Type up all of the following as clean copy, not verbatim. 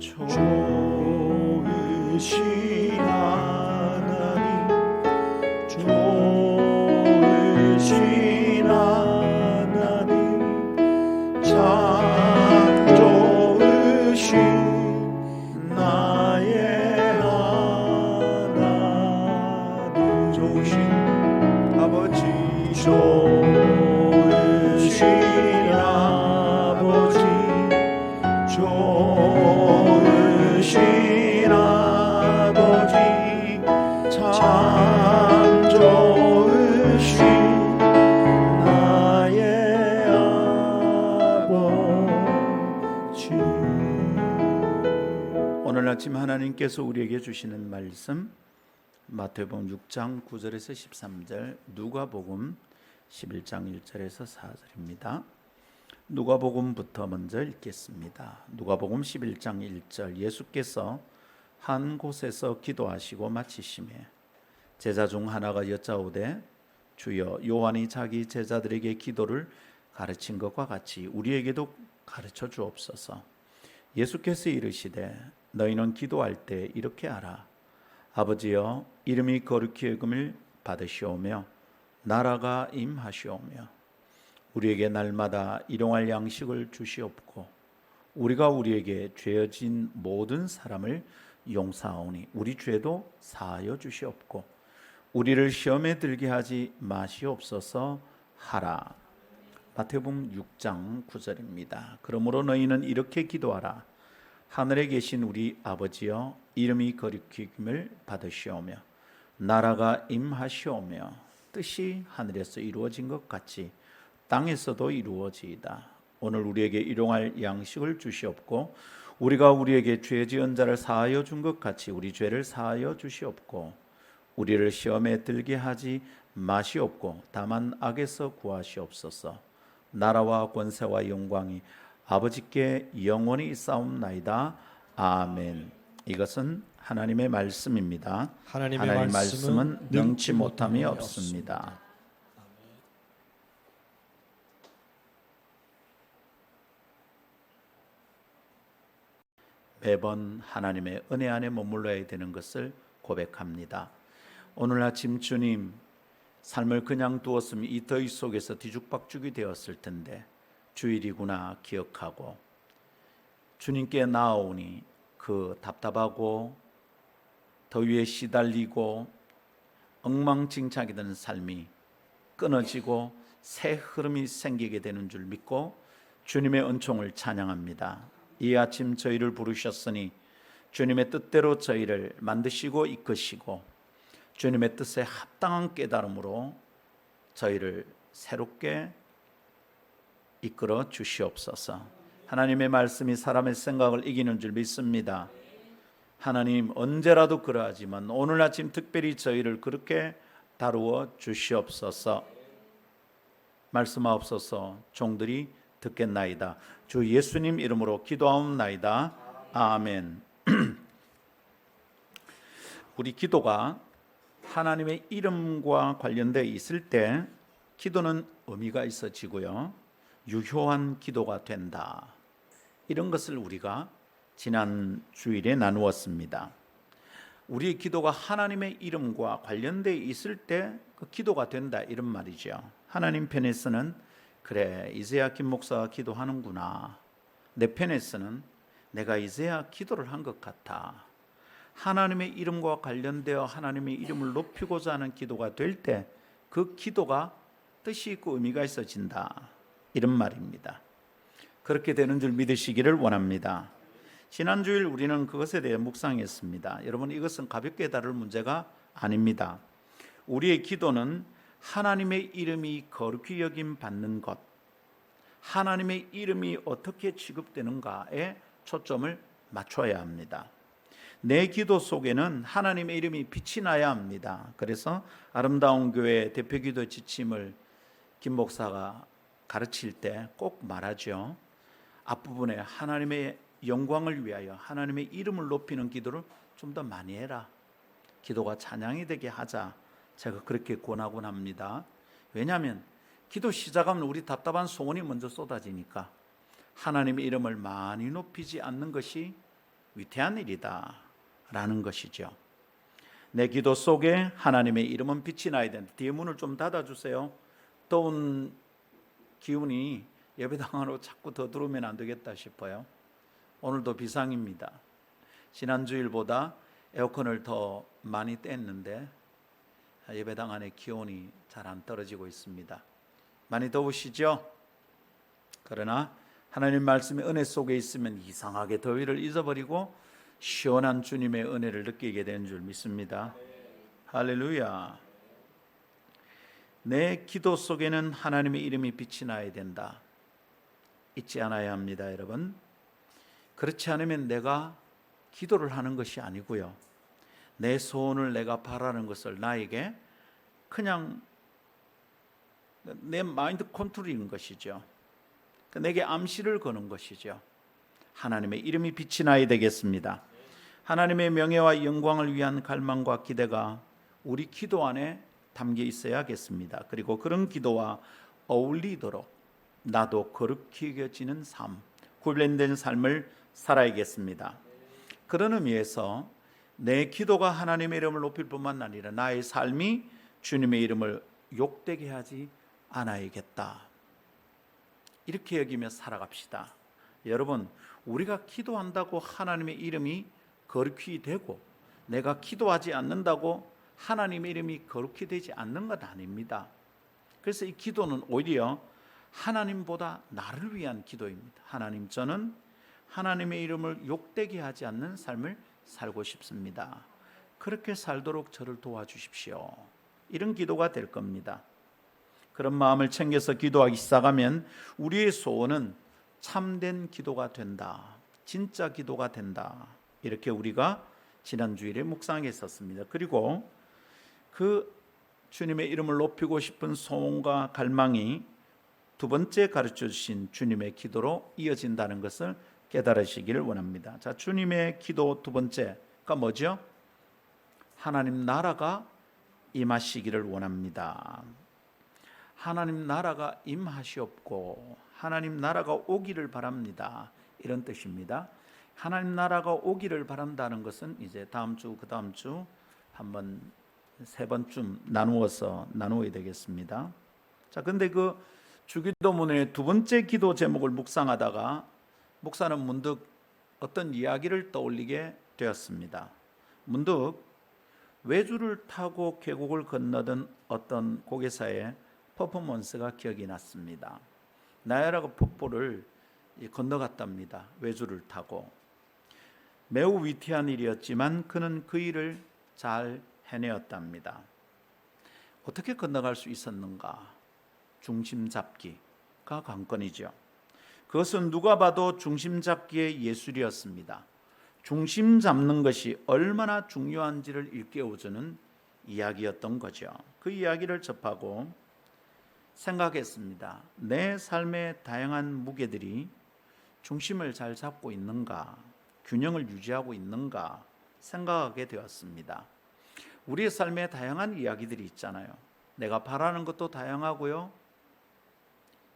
좋으신 하나님, 좋으신 하나님, 참 좋으신 나의 하나님, 좋으신 아버지, 좋으신 아버지, 좋으신 아버지, 참 좋으신 나의 아버지. 오늘 아침 하나님께서 우리에게 주시는 말씀, 마태복음 6장 9절에서 13절, 누가복음 11장 1절에서 4절입니다. 누가복음부터 먼저 읽겠습니다. 누가복음 11장 1절, 예수께서 한 곳에서 기도하시고 마치심에 제자 중 하나가 여짜오되, 주여, 요한이 자기 제자들에게 기도를 가르친 것과 같이 우리에게도 가르쳐 주옵소서. 예수께서 이르시되, 너희는 기도할 때 이렇게 하라. 아버지여, 이름이 거룩히 여김을 받으시오며 나라가 임하시오며 우리에게 날마다 일용할 양식을 주시옵고 우리가 우리에게 죄진 모든 사람을 용서하오니 우리 죄도 사하여 주시옵고 우리를 시험에 들게 하지 마시옵소서 하라. 마태복음 6장 9절입니다. 그러므로 너희는 이렇게 기도하라. 하늘에 계신 우리 아버지여, 이름이 거룩히 여김을 받으시오며 나라가 임하시오며 뜻이 하늘에서 이루어진 것 같이 땅에서도 이루어지이다. 오늘 우리에게 일용할 양식을 주시옵고 우리가 우리에게 죄 지은 자를 사하여 준 것 같이 우리 죄를 사하여 주시옵고 우리를 시험에 들게 하지 마시옵고 다만 악에서 구하시옵소서. 나라와 권세와 영광이 아버지께 영원히 있사옵나이다. 아멘. 이것은 하나님의 말씀입니다. 하나님의 말씀은 능치 못함이 없습니다. 매번 하나님의 은혜 안에 머물러야 되는 것을 고백합니다. 오늘 아침 주님, 삶을 그냥 두었으면 이 더위 속에서 뒤죽박죽이 되었을 텐데 주일이구나 기억하고 주님께 나아오니 그 답답하고 더위에 시달리고 엉망진창이 되는 삶이 끊어지고 새 흐름이 생기게 되는 줄 믿고 주님의 은총을 찬양합니다. 이 아침 저희를 부르셨으니 주님의 뜻대로 저희를 만드시고 이끄시고 주님의 뜻에 합당한 깨달음으로 저희를 새롭게 이끌어 주시옵소서. 하나님의 말씀이 사람의 생각을 이기는 줄 믿습니다. 하나님, 언제라도 그러하지만 오늘 아침 특별히 저희를 그렇게 다루어 주시옵소서. 말씀하옵소서. 종들이 듣겠나이다. 주 예수님 이름으로 기도하옵나이다. 아멘. 우리 기도가 하나님의 이름과 관련되어 있을 때 기도는 의미가 있어지고요, 유효한 기도가 된다. 이런 것을 우리가 지난 주일에 나누었습니다. 우리의 기도가 하나님의 이름과 관련되어 있을 때 그 기도가 된다, 이런 말이죠. 하나님 편에서는 그래, 이제야 김 목사가 기도하는구나. 내 편에서는 내가 이제야 기도를 한 것 같아. 하나님의 이름과 관련되어 하나님의 이름을 높이고자 하는 기도가 될 때 그 기도가 뜻이 있고 의미가 있어진다, 이런 말입니다. 그렇게 되는 줄 믿으시기를 원합니다. 지난주일 우리는 그것에 대해 묵상했습니다. 여러분, 이것은 가볍게 다룰 문제가 아닙니다. 우리의 기도는 하나님의 이름이 거룩히 여김 받는 것, 하나님의 이름이 어떻게 취급되는가에 초점을 맞춰야 합니다. 내 기도 속에는 하나님의 이름이 빛이 나야 합니다. 그래서 아름다운 교회 대표기도 지침을 김 목사가 가르칠 때 꼭 말하죠. 앞부분에 하나님의 영광을 위하여 하나님의 이름을 높이는 기도를 좀 더 많이 해라. 기도가 찬양이 되게 하자. 제가 그렇게 권하곤 합니다. 왜냐하면 기도 시작하면 우리 답답한 소원이 먼저 쏟아지니까 하나님의 이름을 많이 높이지 않는 것이 위태한 일이다 라는 것이죠. 내 기도 속에 하나님의 이름은 빛이 나야 된다. 뒤에 문을 좀 닫아주세요. 더운 기운이 예배당 안으로 자꾸 더 들어오면 안 되겠다 싶어요. 오늘도 비상입니다. 지난 주일보다 에어컨을 더 많이 뗐는데 예배당 안에 기온이 잘 안 떨어지고 있습니다. 많이 더우시죠? 그러나 하나님 말씀의 은혜 속에 있으면 이상하게 더위를 잊어버리고 시원한 주님의 은혜를 느끼게 되는 줄 믿습니다. 할렐루야. 내 기도 속에는 하나님의 이름이 빛이 나야 된다. 잊지 않아야 합니다, 여러분. 그렇지 않으면 내가 기도를 하는 것이 아니고요, 내 소원을 내가 바라는 것을 나에게 그냥 내 마인드 컨트롤인 것이죠. 내게 암시를 거는 것이죠. 하나님의 이름이 빛이 나야 되겠습니다. 하나님의 명예와 영광을 위한 갈망과 기대가 우리 기도 안에 담겨 있어야겠습니다. 그리고 그런 기도와 어울리도록 나도 거룩히 여겨지는 삶, 구별된 삶을 살아야겠습니다. 그런 의미에서 내 기도가 하나님의 이름을 높일 뿐만 아니라 나의 삶이 주님의 이름을 욕되게 하지 않아야겠다. 이렇게 여기며 살아갑시다. 여러분, 우리가 기도한다고 하나님의 이름이 거룩히 되고 내가 기도하지 않는다고 하나님의 이름이 거룩히 되지 않는 것 아닙니다. 그래서 이 기도는 오히려 하나님보다 나를 위한 기도입니다. 하나님, 저는 하나님의 이름을 욕되게 하지 않는 삶을 살고 싶습니다. 그렇게 살도록 저를 도와주십시오. 이런 기도가 될 겁니다. 그런 마음을 챙겨서 기도하기 시작하면 우리의 소원은 참된 기도가 된다, 진짜 기도가 된다. 이렇게 우리가 지난 주일에 묵상했었습니다. 그리고 그 주님의 이름을 높이고 싶은 소원과 갈망이 두 번째 가르쳐 주신 주님의 기도로 이어진다는 것을 깨달으시기를 원합니다. 자, 주님의 기도 두 번째가 뭐죠? 하나님 나라가 임하시기를 원합니다. 하나님 나라가 임하시옵고 하나님 나라가 오기를 바랍니다. 이런 뜻입니다. 하나님 나라가 오기를 바란다는 것은 이제 다음 주, 그 다음 주 한번 세 번쯤 나누어야 되겠습니다. 자, 근데 그 주기도문의 두 번째 기도 제목을 묵상하다가 목사는 문득 어떤 이야기를 떠올리게 되었습니다. 문득 외주를 타고 계곡을 건너던 어떤 고개사의 퍼포먼스가 기억이 났습니다. 나야가라 폭포를 건너갔답니다. 외주를 타고. 매우 위태한 일이었지만 그는 그 일을 잘 해내었답니다. 어떻게 건너갈 수 있었는가? 중심 잡기가 관건이죠. 그것은 누가 봐도 중심 잡기의 예술이었습니다. 중심 잡는 것이 얼마나 중요한지를 일깨워주는 이야기였던 거죠. 그 이야기를 접하고 생각했습니다. 내 삶의 다양한 무게들이 중심을 잘 잡고 있는가, 균형을 유지하고 있는가 생각하게 되었습니다. 우리의 삶에 다양한 이야기들이 있잖아요. 내가 바라는 것도 다양하고요,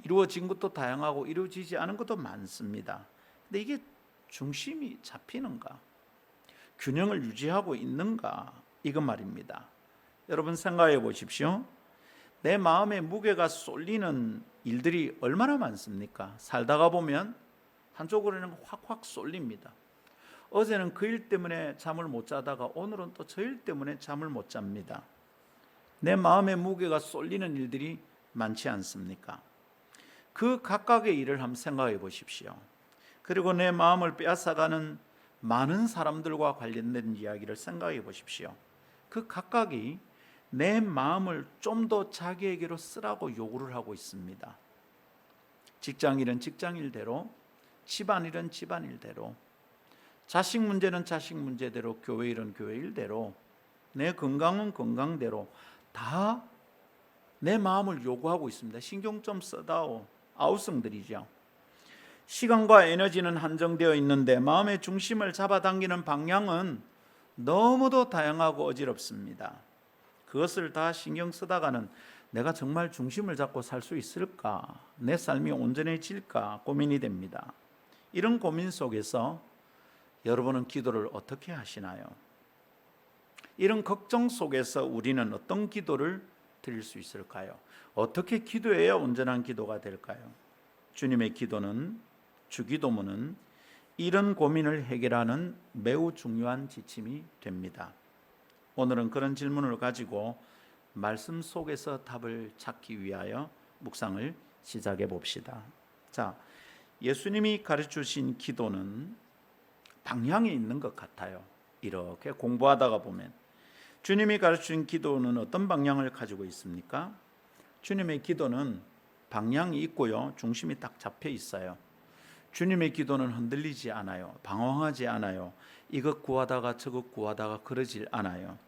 이루어진 것도 다양하고 이루어지지 않은 것도 많습니다. 근데 이게 중심이 잡히는가, 균형을 유지하고 있는가, 이거 말입니다. 여러분 생각해 보십시오. 내 마음의 무게가 쏠리는 일들이 얼마나 많습니까? 살다가 보면 한쪽으로는 확확 쏠립니다. 어제는 그 일 때문에 잠을 못 자다가 오늘은 또 저 일 때문에 잠을 못 잡니다. 내 마음의 무게가 쏠리는 일들이 많지 않습니까? 그 각각의 일을 한번 생각해 보십시오. 그리고 내 마음을 빼앗아가는 많은 사람들과 관련된 이야기를 생각해 보십시오. 그 각각이 내 마음을 좀 더 자기에게로 쓰라고 요구를 하고 있습니다. 직장일은 직장일대로, 집안일은 집안일대로, 자식 문제는 자식 문제대로, 교회일은 교회일대로, 내 건강은 건강대로 다 내 마음을 요구하고 있습니다. 신경 좀 써다오. 아우성들이죠. 시간과 에너지는 한정되어 있는데 마음의 중심을 잡아당기는 방향은 너무도 다양하고 어지럽습니다. 그것을 다 신경 쓰다가는 내가 정말 중심을 잡고 살 수 있을까? 내 삶이 온전해질까? 고민이 됩니다. 이런 고민 속에서 여러분은 기도를 어떻게 하시나요? 이런 걱정 속에서 우리는 어떤 기도를 드릴 수 있을까요? 어떻게 기도해야 온전한 기도가 될까요? 주님의 기도는, 주기도문은 이런 고민을 해결하는 매우 중요한 지침이 됩니다. 오늘은 그런 질문을 가지고 말씀 속에서 답을 찾기 위하여 묵상을 시작해 봅시다. 자, 예수님이 가르쳐 주신 기도는 방향이 있는 것 같아요. 이렇게 공부하다가 보면 주님이 가르쳐 준 기도는 어떤 방향을 가지고 있습니까? 주님의 기도는 방향이 있고요, 중심이 딱 잡혀 있어요. 주님의 기도는 흔들리지 않아요. 방황하지 않아요. 이것 구하다가 저것 구하다가 그러질 않아요.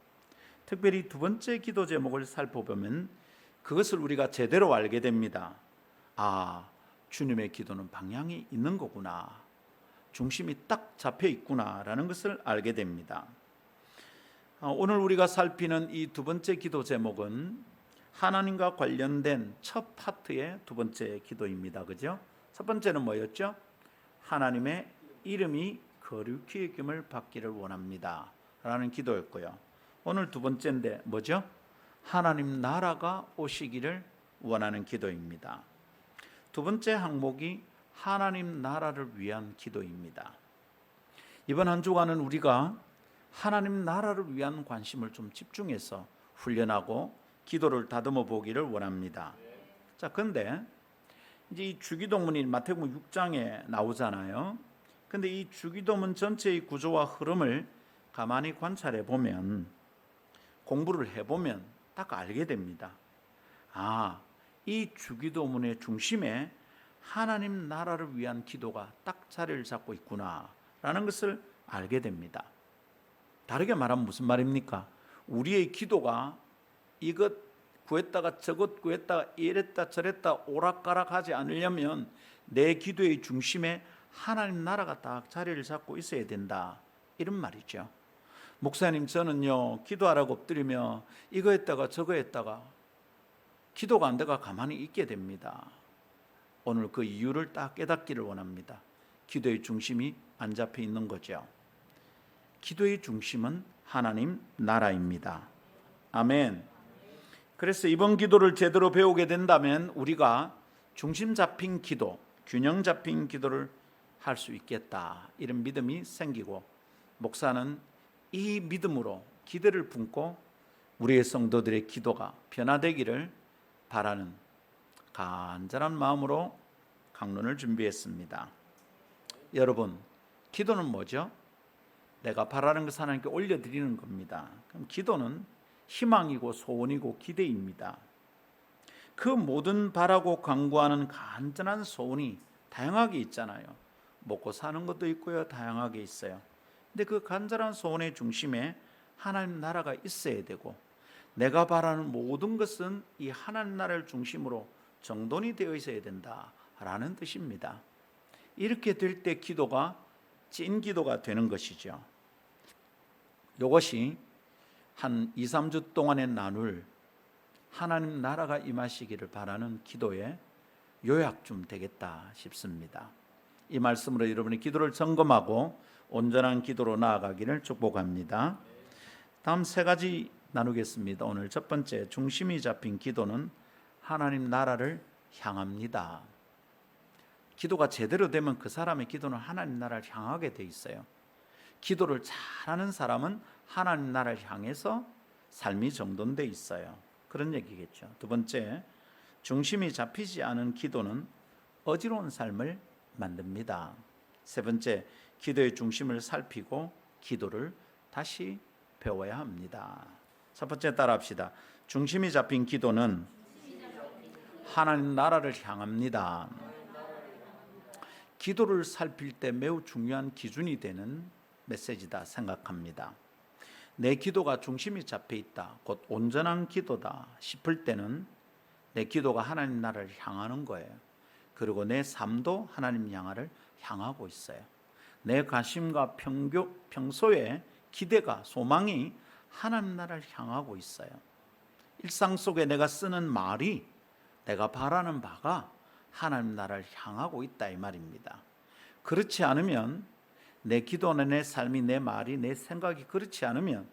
특별히 두 번째 기도 제목을 살펴보면 그것을 우리가 제대로 알게 됩니다. 아, 주님의 기도는 방향이 있는 거구나. 중심이 딱 잡혀 있구나라는 것을 알게 됩니다. 오늘 우리가 살피는 이 두 번째 기도 제목은 하나님과 관련된 첫 파트의 두 번째 기도입니다. 그죠? 첫 번째는 뭐였죠? 하나님의 이름이 거룩히 여김을 받기를 원합니다 라는 기도였고요. 오늘 두 번째인데 뭐죠? 하나님 나라가 오시기를 원하는 기도입니다. 두 번째 항목이 하나님 나라를 위한 기도입니다. 이번 한 주간은 우리가 하나님 나라를 위한 관심을 좀 집중해서 훈련하고 기도를 다듬어 보기를 원합니다. 자, 근데 이제 이 주기도문이 마태복음 6장에 나오잖아요. 근데 이 주기도문 전체의 구조와 흐름을 가만히 관찰해 보면, 공부를 해 보면 딱 알게 됩니다. 아, 이 주기도문의 중심에 하나님 나라를 위한 기도가 딱 자리를 잡고 있구나라는 것을 알게 됩니다. 다르게 말하면 무슨 말입니까? 우리의 기도가 이것 구했다가 저것 구했다가 이랬다 저랬다 오락가락 하지 않으려면 내 기도의 중심에 하나님 나라가 딱 자리를 잡고 있어야 된다, 이런 말이죠. 목사님, 저는요 기도하라고 엎드리며 이거 했다가 저거 했다가 기도가 안 돼가 가만히 있게 됩니다. 오늘 그 이유를 딱 깨닫기를 원합니다. 기도의 중심이 안 잡혀 있는 거죠. 기도의 중심은 하나님 나라입니다. 아멘. 그래서 이번 기도를 제대로 배우게 된다면 우리가 중심 잡힌 기도, 균형 잡힌 기도를 할 수 있겠다, 이런 믿음이 생기고, 목사는 이 믿음으로 기대를 품고 우리의 성도들의 기도가 변화되기를 바라는 간절한 마음으로 강론을 준비했습니다. 여러분, 기도는 뭐죠? 내가 바라는 것을 하나님께 올려드리는 겁니다. 그럼 기도는 희망이고 소원이고 기대입니다. 그 모든 바라고 간구하는 간절한 소원이 다양하게 있잖아요. 먹고 사는 것도 있고요, 다양하게 있어요. 근데 그 간절한 소원의 중심에 하나님 나라가 있어야 되고, 내가 바라는 모든 것은 이 하나님 나라를 중심으로 정돈이 되어 있어야 된다라는 뜻입니다. 이렇게 될 때 기도가 찐 기도가 되는 것이죠. 이것이 한 2, 3주 동안에 나눌 하나님 나라가 임하시기를 바라는 기도의 요약 좀 되겠다 싶습니다. 이 말씀으로 여러분의 기도를 점검하고 온전한 기도로 나아가기를 축복합니다. 다음 세 가지 나누겠습니다. 오늘 첫 번째, 중심이 잡힌 기도는 하나님 나라를 향합니다. 기도가 제대로 되면 그 사람의 기도는 하나님 나라를 향하게 돼 있어요. 기도를 잘하는 사람은 하나님 나라를 향해서 삶이 정돈돼 있어요. 그런 얘기겠죠. 두 번째, 중심이 잡히지 않은 기도는 어지러운 삶을 만듭니다. 세 번째, 기도의 중심을 살피고 기도를 다시 배워야 합니다. 첫 번째 따라합시다. 중심이 잡힌 기도는 하나님 나라를 향합니다. 기도를 살필 때 매우 중요한 기준이 되는 메시지다 생각합니다. 내 기도가 중심이 잡혀 있다, 곧 온전한 기도다 싶을 때는 내 기도가 하나님 나라를 향하는 거예요. 그리고 내 삶도 하나님 나라를 향하고 있어요. 내 관심과 평소의 기대가, 소망이 하나님 나라를 향하고 있어요. 일상 속에 내가 쓰는 말이, 내가 바라는 바가 하나님 나라를 향하고 있다, 이 말입니다. 그렇지 않으면 내 기도나 내 삶이, 내 말이, 내 생각이 그렇지 않으면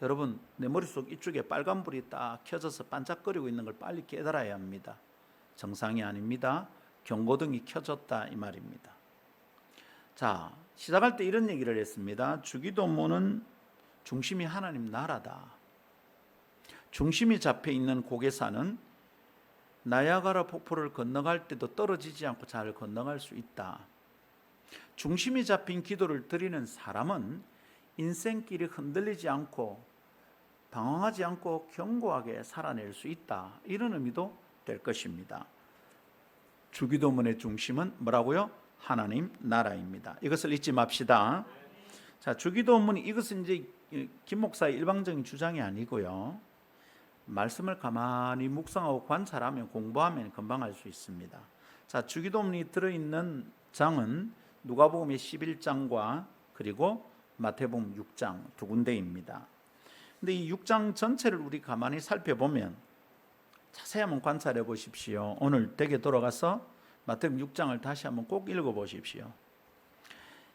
여러분, 내 머릿속 이쪽에 빨간불이 딱 켜져서 반짝거리고 있는 걸 빨리 깨달아야 합니다. 정상이 아닙니다. 경고등이 켜졌다 이 말입니다. 자, 시작할 때 이런 얘기를 했습니다. 주기도문은 중심이 하나님 나라다. 중심이 잡혀 있는 고개산은 나야가라 폭포를 건너갈 때도 떨어지지 않고 잘 건너갈 수 있다. 중심이 잡힌 기도를 드리는 사람은 인생길이 흔들리지 않고 방황하지 않고 견고하게 살아낼 수 있다. 이런 의미도 될 것입니다. 주기도문의 중심은 뭐라고요? 하나님 나라입니다. 이것을 잊지 맙시다. 자, 주기도문이 이것은 이제 김 목사의 일방적인 주장이 아니고요. 말씀을 가만히 묵상하고 관찰하면 공부하면 금방 알 수 있습니다. 자, 주기도문이 들어있는 장은 누가복음의 11장과 그리고 마태복음 6장 두 군데입니다. 근데 이 6장 전체를 우리 가만히 살펴보면 자세히 한번 관찰해 보십시오. 오늘 댁에 돌아가서 마태복음 6장을 다시 한번 꼭 읽어 보십시오.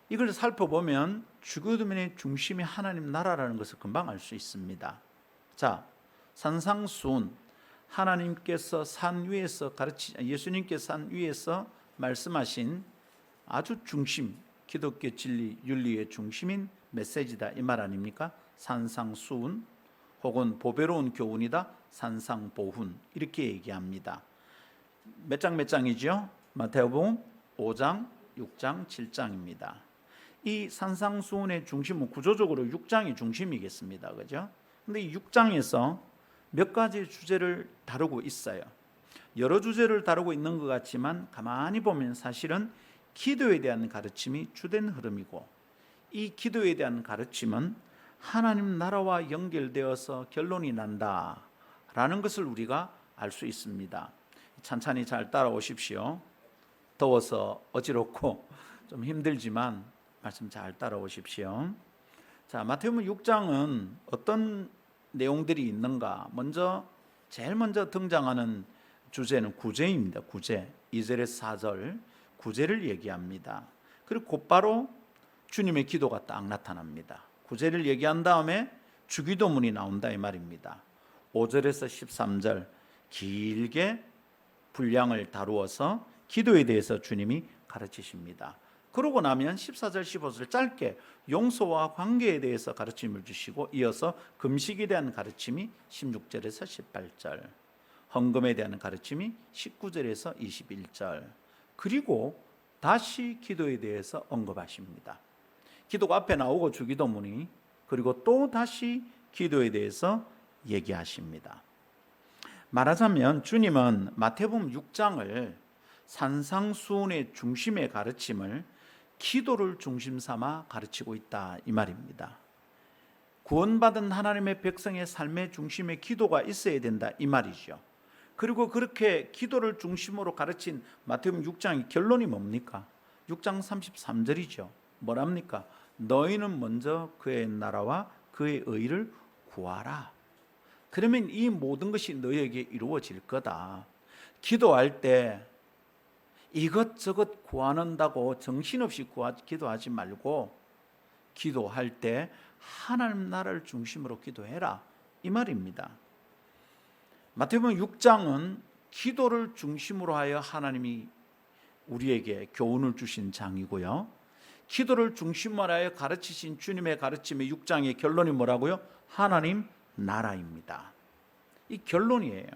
이걸 살펴보면 주기도문의 중심이 하나님 나라라는 것을 금방 알 수 있습니다. 자, 산상수훈, 하나님께서 산 위에서 예수님께서 산 위에서 말씀하신 아주 중심, 기독교 진리, 윤리의 중심인 메시지다 이 말 아닙니까? 산상수훈 혹은 보배로운 교훈이다, 산상보훈 이렇게 얘기합니다. 몇 장 몇 장이죠? 마태복음 5장, 6장, 7장입니다. 이 산상수훈의 중심은 구조적으로 6장이 중심이겠습니다. 그죠? 근데 이 6장에서 몇 가지 주제를 다루고 있어요. 여러 주제를 다루고 있는 것 같지만 가만히 보면 사실은 기도에 대한 가르침이 주된 흐름이고, 이 기도에 대한 가르침은 하나님 나라와 연결되어서 결론이 난다라는 것을 우리가 알 수 있습니다. 찬찬히 잘 따라오십시오. 더워서 어지럽고 좀 힘들지만 말씀 잘 따라오십시오. 자, 마태복음 6장은 어떤 내용들이 있는가? 제일 먼저 등장하는 주제는 구제입니다. 구제. 2절에서 4절 구제를 얘기합니다. 그리고 곧바로 주님의 기도가 딱 나타납니다. 구제를 얘기한 다음에 주기도문이 나온다 이 말입니다. 5절에서 13절 길게 분량을 다루어서 기도에 대해서 주님이 가르치십니다. 그러고 나면 14절 15절 짧게 용서와 관계에 대해서 가르침을 주시고, 이어서 금식에 대한 가르침이 16절에서 18절, 헌금에 대한 가르침이 19절에서 21절, 그리고 다시 기도에 대해서 언급하십니다. 기도가 앞에 나오고 주기도문이, 그리고 또 다시 기도에 대해서 얘기하십니다. 말하자면 주님은 마태복음 6장을 산상수훈의 중심의 가르침을 기도를 중심 삼아 가르치고 있다 이 말입니다. 구원받은 하나님의 백성의 삶의 중심에 기도가 있어야 된다 이 말이죠. 그리고 그렇게 기도를 중심으로 가르친 마태복음 6장의 결론이 뭡니까? 6장 33절이죠. 뭐랍니까? 너희는 먼저 그의 나라와 그의 의를 구하라. 그러면 이 모든 것이 너희에게 이루어질 거다. 기도할 때 이것저것 구한다고 정신없이 기도하지 말고, 기도할 때 하나님 나라를 중심으로 기도해라 이 말입니다. 마태복음 6장은 기도를 중심으로 하여 하나님이 우리에게 교훈을 주신 장이고요, 기도를 중심으로 하여 가르치신 주님의 가르침의 6장의 결론이 뭐라고요? 하나님 나라입니다. 이 결론이에요.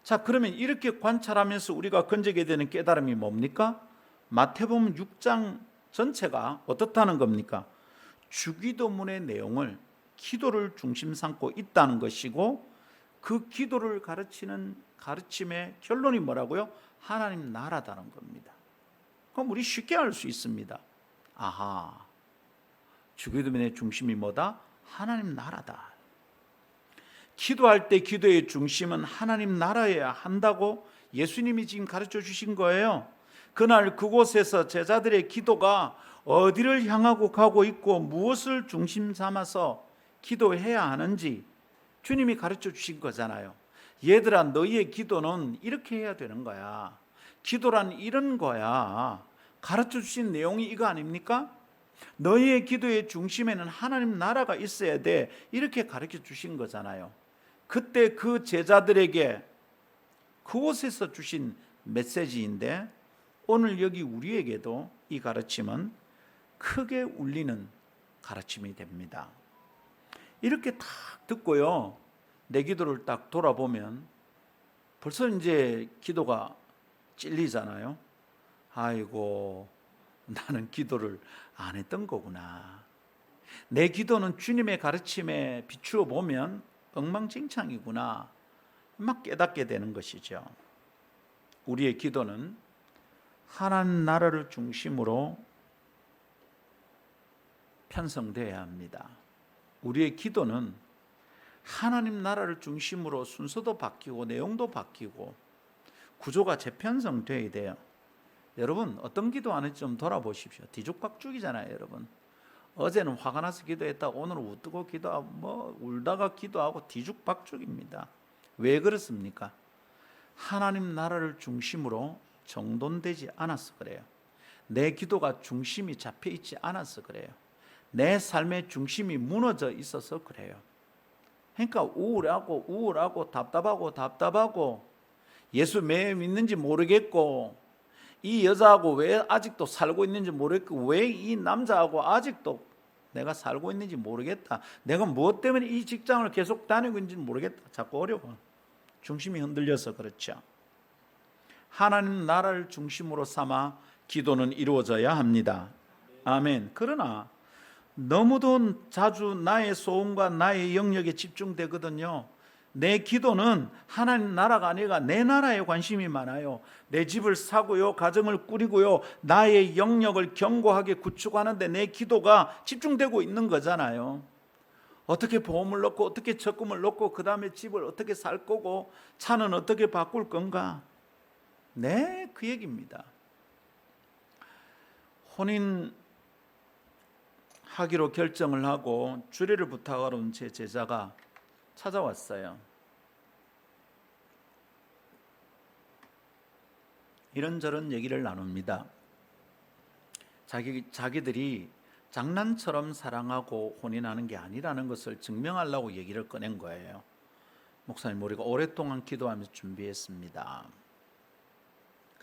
자, 그러면 이렇게 관찰하면서 우리가 건지게 되는 깨달음이 뭡니까? 마태복음 6장 전체가 어떻다는 겁니까? 주기도문의 내용을 기도를 중심 삼고 있다는 것이고, 그 기도를 가르치는 가르침의 결론이 뭐라고요? 하나님 나라다는 겁니다. 그럼 우리 쉽게 알 수 있습니다. 아하, 주기도문의 중심이 뭐다? 하나님 나라다. 기도할 때 기도의 중심은 하나님 나라여야 한다고 예수님이 지금 가르쳐 주신 거예요. 그날 그곳에서 제자들의 기도가 어디를 향하고 가고 있고 무엇을 중심 삼아서 기도해야 하는지 주님이 가르쳐 주신 거잖아요. 얘들아, 너희의 기도는 이렇게 해야 되는 거야. 기도란 이런 거야. 가르쳐 주신 내용이 이거 아닙니까? 너희의 기도의 중심에는 하나님 나라가 있어야 돼. 이렇게 가르쳐 주신 거잖아요. 그때 그 제자들에게 그곳에서 주신 메시지인데 오늘 여기 우리에게도 이 가르침은 크게 울리는 가르침이 됩니다. 이렇게 딱 듣고요, 내 기도를 딱 돌아보면 벌써 이제 기도가 찔리잖아요. 아이고, 나는 기도를 안 했던 거구나. 내 기도는 주님의 가르침에 비추어 보면 엉망진창이구나. 막 깨닫게 되는 것이죠. 우리의 기도는 하나님 나라를 중심으로 편성되어야 합니다. 우리의 기도는 하나님 나라를 중심으로 순서도 바뀌고 내용도 바뀌고 구조가 재편성되어야 돼요. 여러분, 어떤 기도 하는지 좀 돌아보십시오. 뒤죽박죽이잖아요, 여러분. 어제는 화가 나서 기도했다, 오늘은 웃고 기도하고 울다가 기도하고 뒤죽박죽입니다. 왜 그렇습니까? 하나님 나라를 중심으로 정돈되지 않아서 그래요. 내 기도가 중심이 잡혀 있지 않아서 그래요. 내 삶의 중심이 무너져 있어서 그래요. 그러니까 우울하고 답답하고 예수 왜 믿는지 모르겠고, 이 여자하고 왜 아직도 살고 있는지 모르겠고, 왜 이 남자하고 아직도 내가 살고 있는지 모르겠다. 내가 무엇 때문에 이 직장을 계속 다니고 있는지 모르겠다. 자꾸 어려워. 중심이 흔들려서 그렇죠. 하나님 나라를 중심으로 삼아 기도는 이루어져야 합니다. 아멘. 그러나 너무도 자주 나의 소원과 나의 영역에 집중되거든요. 내 기도는 하나님 나라가 아니라 내 나라에 관심이 많아요. 내 집을 사고요, 가정을 꾸리고요, 나의 영역을 견고하게 구축하는데 내 기도가 집중되고 있는 거잖아요. 어떻게 보험을 넣고 어떻게 적금을 넣고 그 다음에 집을 어떻게 살 거고 차는 어떻게 바꿀 건가? 네, 그 얘기입니다. 혼인 하기로 결정을 하고 주례를 부탁하러 온 제 제자가 찾아왔어요. 이런저런 얘기를 나눕니다. 자기들이 장난처럼 사랑하고 혼인하는 게 아니라는 것을 증명하려고 얘기를 꺼낸 거예요. 목사님, 우리가 오랫동안 기도하면서 준비했습니다.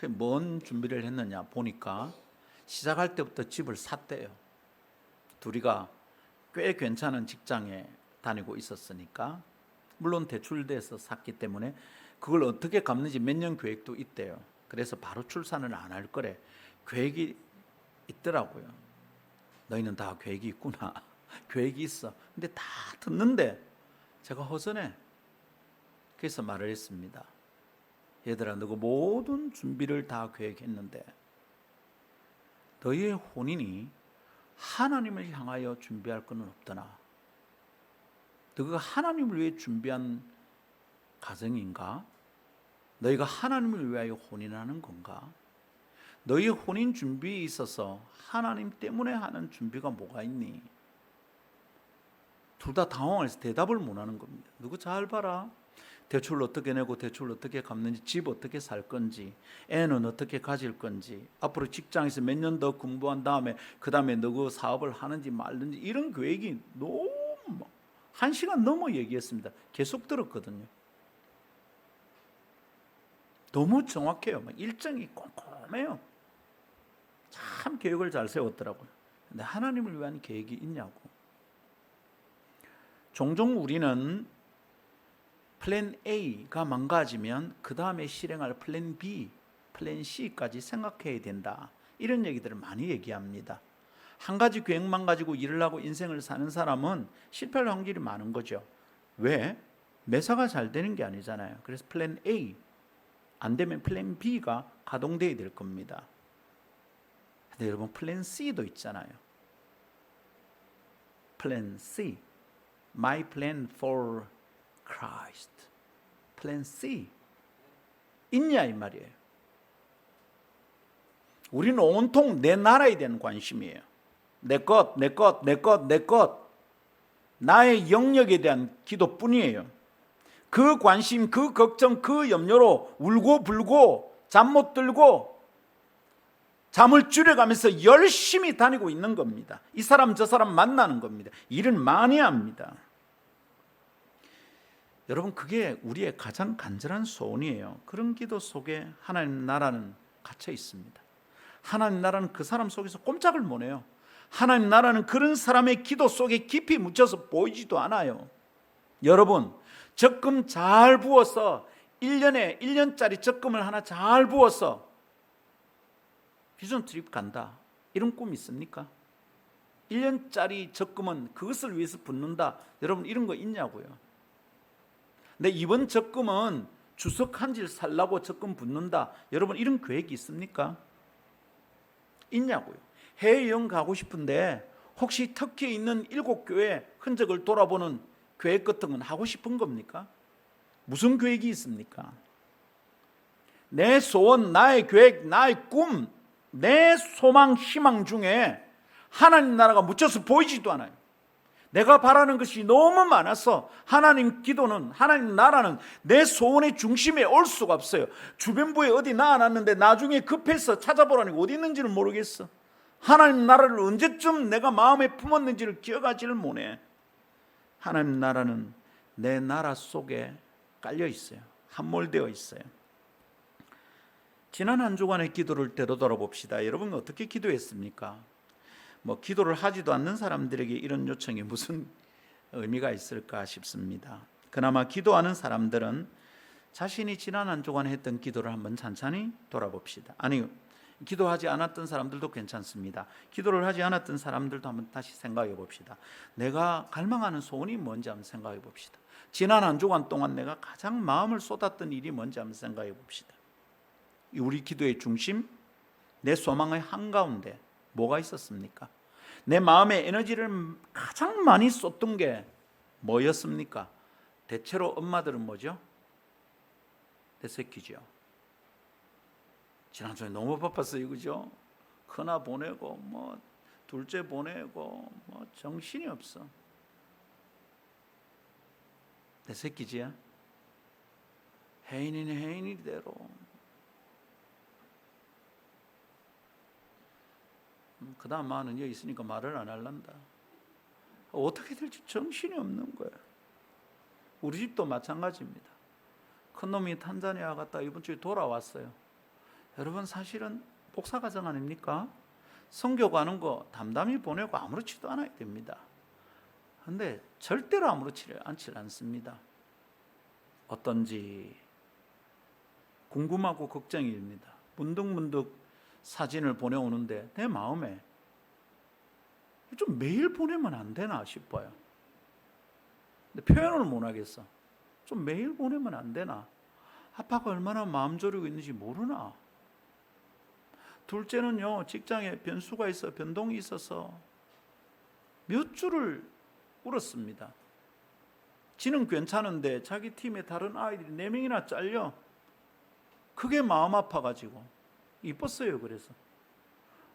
뭔 준비를 했느냐 보니까 시작할 때부터 집을 샀대요. 둘이가 꽤 괜찮은 직장에 다니고 있었으니까, 물론 대출돼서 샀기 때문에 그걸 어떻게 갚는지 몇 년 계획도 있대요. 그래서 바로 출산을 안 할 거래. 계획이 있더라고요. 너희는 다 계획이 있구나. 계획이 있어. 근데 다 듣는데 제가 허전해. 그래서 말을 했습니다. 얘들아, 너가 모든 준비를 다 계획했는데 너희의 혼인이 하나님을 향하여 준비할 건 없더나. 너희가 하나님을 위해 준비한 가정인가? 너희가 하나님을 위하여 혼인하는 건가? 너희의 혼인 준비에 있어서 하나님 때문에 하는 준비가 뭐가 있니? 둘 다 당황해서 대답을 못 하는 겁니다. 누구 잘 봐라. 대출을 어떻게 내고 대출을 어떻게 갚는지, 집 어떻게 살 건지, 애는 어떻게 가질 건지, 앞으로 직장에서 몇 년 더 공부한 다음에 그 다음에 너그 사업을 하는지 말든지, 이런 계획이 너무 1시간 넘어 얘기했습니다. 계속 들었거든요. 너무 정확해요. 막 일정이 꼼꼼해요. 참 계획을 잘 세웠더라고요. 근데 하나님을 위한 계획이 있냐고. 종종 우리는 플랜 A가 망가지면 그 다음에 실행할 플랜 B, 플랜 C까지 생각해야 된다. 이런 얘기들을 많이 얘기합니다. 한 가지 계획만 가지고 일을 하고 인생을 사는 사람은 실패할 확률이 많은 거죠. 왜? 매사가 잘 되는 게 아니잖아요. 그래서 플랜 A 안 되면 플랜 B가 가동돼야 될 겁니다. 근데 여러분, 플랜 C도 있잖아요. 플랜 C, My plan for Christ. 플랜 C 있냐 이 말이에요. 우리는 온통 내 나라에 대한 관심이에요. 내 것. 나의 영역에 대한 기도뿐이에요. 그 관심, 그 걱정, 그 염려로 울고 불고 잠 못 들고 잠을 줄여가면서 열심히 다니고 있는 겁니다. 이 사람 저 사람 만나는 겁니다. 일을 많이 합니다. 여러분, 그게 우리의 가장 간절한 소원이에요. 그런 기도 속에 하나님 나라는 갇혀 있습니다. 하나님 나라는 그 사람 속에서 꼼짝을 못 해요. 하나님 나라는 그런 사람의 기도 속에 깊이 묻혀서 보이지도 않아요. 여러분, 적금 잘 부어서 1년짜리 적금을 하나 잘 부어서 비전 트립 간다, 이런 꿈 있습니까? 1년짜리 적금은 그것을 위해서 붓는다, 여러분 이런 거 있냐고요? 근데 이번 적금은 주석 한 질 살라고 적금 붓는다, 여러분 이런 계획이 있습니까? 있냐고요? 해외여행 가고 싶은데 혹시 터키에 있는 7교회 흔적을 돌아보는 계획 같은 건 하고 싶은 겁니까? 무슨 계획이 있습니까? 내 소원, 나의 계획, 나의 꿈, 내 소망, 희망 중에 하나님 나라가 묻혀서 보이지도 않아요. 내가 바라는 것이 너무 많아서 하나님 기도는, 하나님 나라는 내 소원의 중심에 올 수가 없어요. 주변부에 어디 놔놨는데 나중에 급해서 찾아보라니 어디 있는지를 모르겠어. 하나님 나라를 언제쯤 내가 마음에 품었는지를 기억하지를 못해. 하나님 나라는 내 나라 속에 깔려 있어요. 함몰되어 있어요. 지난 한 주간의 기도를 되돌아봅시다. 여러분 어떻게 기도했습니까? 기도를 하지도 않는 사람들에게 이런 요청이 무슨 의미가 있을까 싶습니다. 그나마 기도하는 사람들은 자신이 지난 한 주간 했던 기도를 한번 찬찬히 돌아봅시다. 아니, 기도하지 않았던 사람들도 괜찮습니다. 기도를 하지 않았던 사람들도 한번 다시 생각해 봅시다. 내가 갈망하는 소원이 뭔지 한번 생각해 봅시다. 지난 한 주간 동안 내가 가장 마음을 쏟았던 일이 뭔지 한번 생각해 봅시다. 우리 기도의 중심, 내 소망의 한가운데 뭐가 있었습니까? 내 마음의 에너지를 가장 많이 쏟던 게 뭐였습니까? 대체로 엄마들은 뭐죠? 내 새끼죠. 지난주에 너무 바빴어요, 그죠? 큰아 보내고 둘째 보내고 정신이 없어. 내 새끼지야. 혜인이는 혜인이대로. 그 다음 마는 여기 있으니까 말을 안 할란다. 어떻게 될지 정신이 없는 거예요. 우리 집도 마찬가지입니다. 큰놈이 탄자니아 갔다 이번 주에 돌아왔어요. 여러분, 사실은 복사과정 아닙니까? 선교 가는 거 담담히 보내고 아무렇지도 않아야 됩니다. 그런데 절대로 아무렇지 않습니다. 어떤지 궁금하고 걱정입니다. 문득문득 사진을 보내오는데 내 마음에 좀 매일 보내면 안 되나 싶어요. 근데 표현을 못 하겠어. 좀 매일 보내면 안 되나? 아빠가 얼마나 마음 졸이고 있는지 모르나? 둘째는요, 직장에 변수가 있어, 변동이 있어서 몇 주를 울었습니다. 지는 괜찮은데 자기 팀에 다른 아이들이 4명이나 잘려. 그게 마음 아파가지고 이뻤어요. 그래서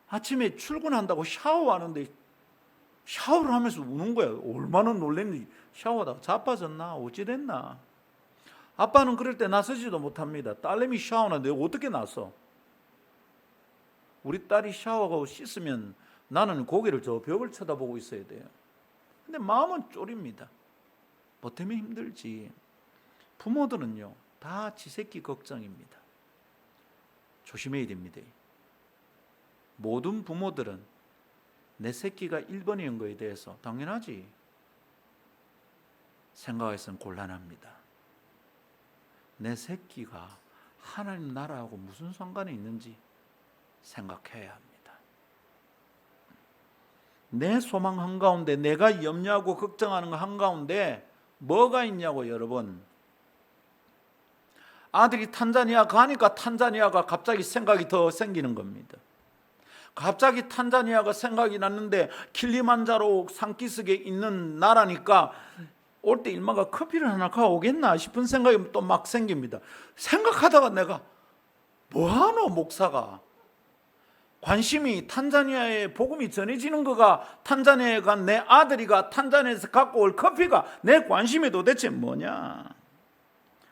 아침에 출근한다고 샤워하는데 샤워를 하면서 우는 거야. 얼마나 놀랬는지. 샤워하다가 자빠졌나 어찌 됐나. 아빠는 그럴 때 나서지도 못합니다. 딸내미 샤워하는데 어떻게 나서? 우리 딸이 샤워하고 씻으면 나는 고개를 저 벽을 쳐다보고 있어야 돼요. 근데 마음은 쫄입니다. 뭐 때문에 힘들지. 부모들은요, 다 지 새끼 걱정입니다. 조심해야 됩니다. 모든 부모들은 내 새끼가 1번인 거에 대해서 당연하지 생각해서는 곤란합니다. 내 새끼가 하나님 나라하고 무슨 상관이 있는지 생각해야 합니다. 내 소망 한가운데, 내가 염려하고 걱정하는 거 한가운데 뭐가 있냐고. 여러분, 아들이 탄자니아 가니까 탄자니아가 갑자기 생각이 더 생기는 겁니다. 갑자기 탄자니아가 생각이 났는데 킬리만자로 산기슭에 있는 나라니까 올 때 일마가 커피를 하나 가오겠나 싶은 생각이 또 막 생깁니다. 생각하다가 내가 뭐하노 목사가, 관심이 탄자니아에 복음이 전해지는 거가, 탄자니아에 간 내 아들이가 탄자니아에서 갖고 올 커피가 내 관심이 도대체 뭐냐.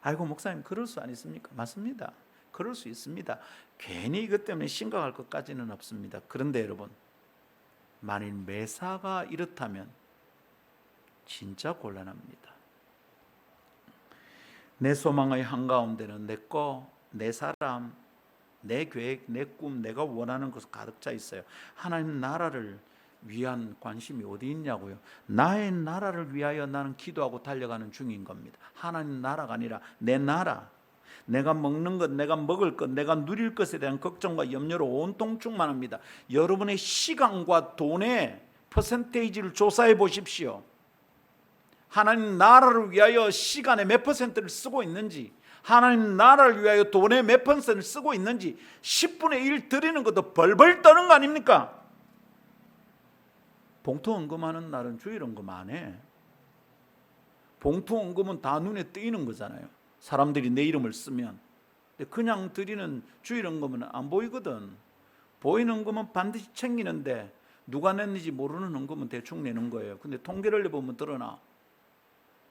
아이고 목사님, 그럴 수 아니십니까? 맞습니다. 그럴 수 있습니다. 괜히 이것 때문에 심각할 것까지는 없습니다. 그런데 여러분, 만일 매사가 이렇다면 진짜 곤란합니다. 내 소망의 한가운데는 내 거, 내 사람, 내 계획, 내 꿈, 내가 원하는 것을 가득 차 있어요. 하나님 나라를 위한 관심이 어디 있냐고요. 나의 나라를 위하여 나는 기도하고 달려가는 중인 겁니다. 하나님 나라가 아니라 내 나라, 내가 먹는 것, 내가 먹을 것, 내가 누릴 것에 대한 걱정과 염려로 온통 충만합니다. 여러분의 시간과 돈의 퍼센테이지를 조사해 보십시오. 하나님 나라를 위하여 시간의 몇 퍼센트를 쓰고 있는지, 하나님 나라를 위하여 돈의 몇 퍼센트를 쓰고 있는지 10분의 1 드리는 것도 벌벌 떠는 거 아닙니까? 봉투 헌금하는 날은 주일 헌금 안 해. 봉투 헌금은 다 눈에 띄는 거잖아요. 사람들이 내 이름을 쓰면. 근데 그냥 드리는 주일 헌금은 안 보이거든. 보이는 헌금은 반드시 챙기는데 누가 냈는지 모르는 헌금은 대충 내는 거예요. 근데 통계를 내보면 드러나.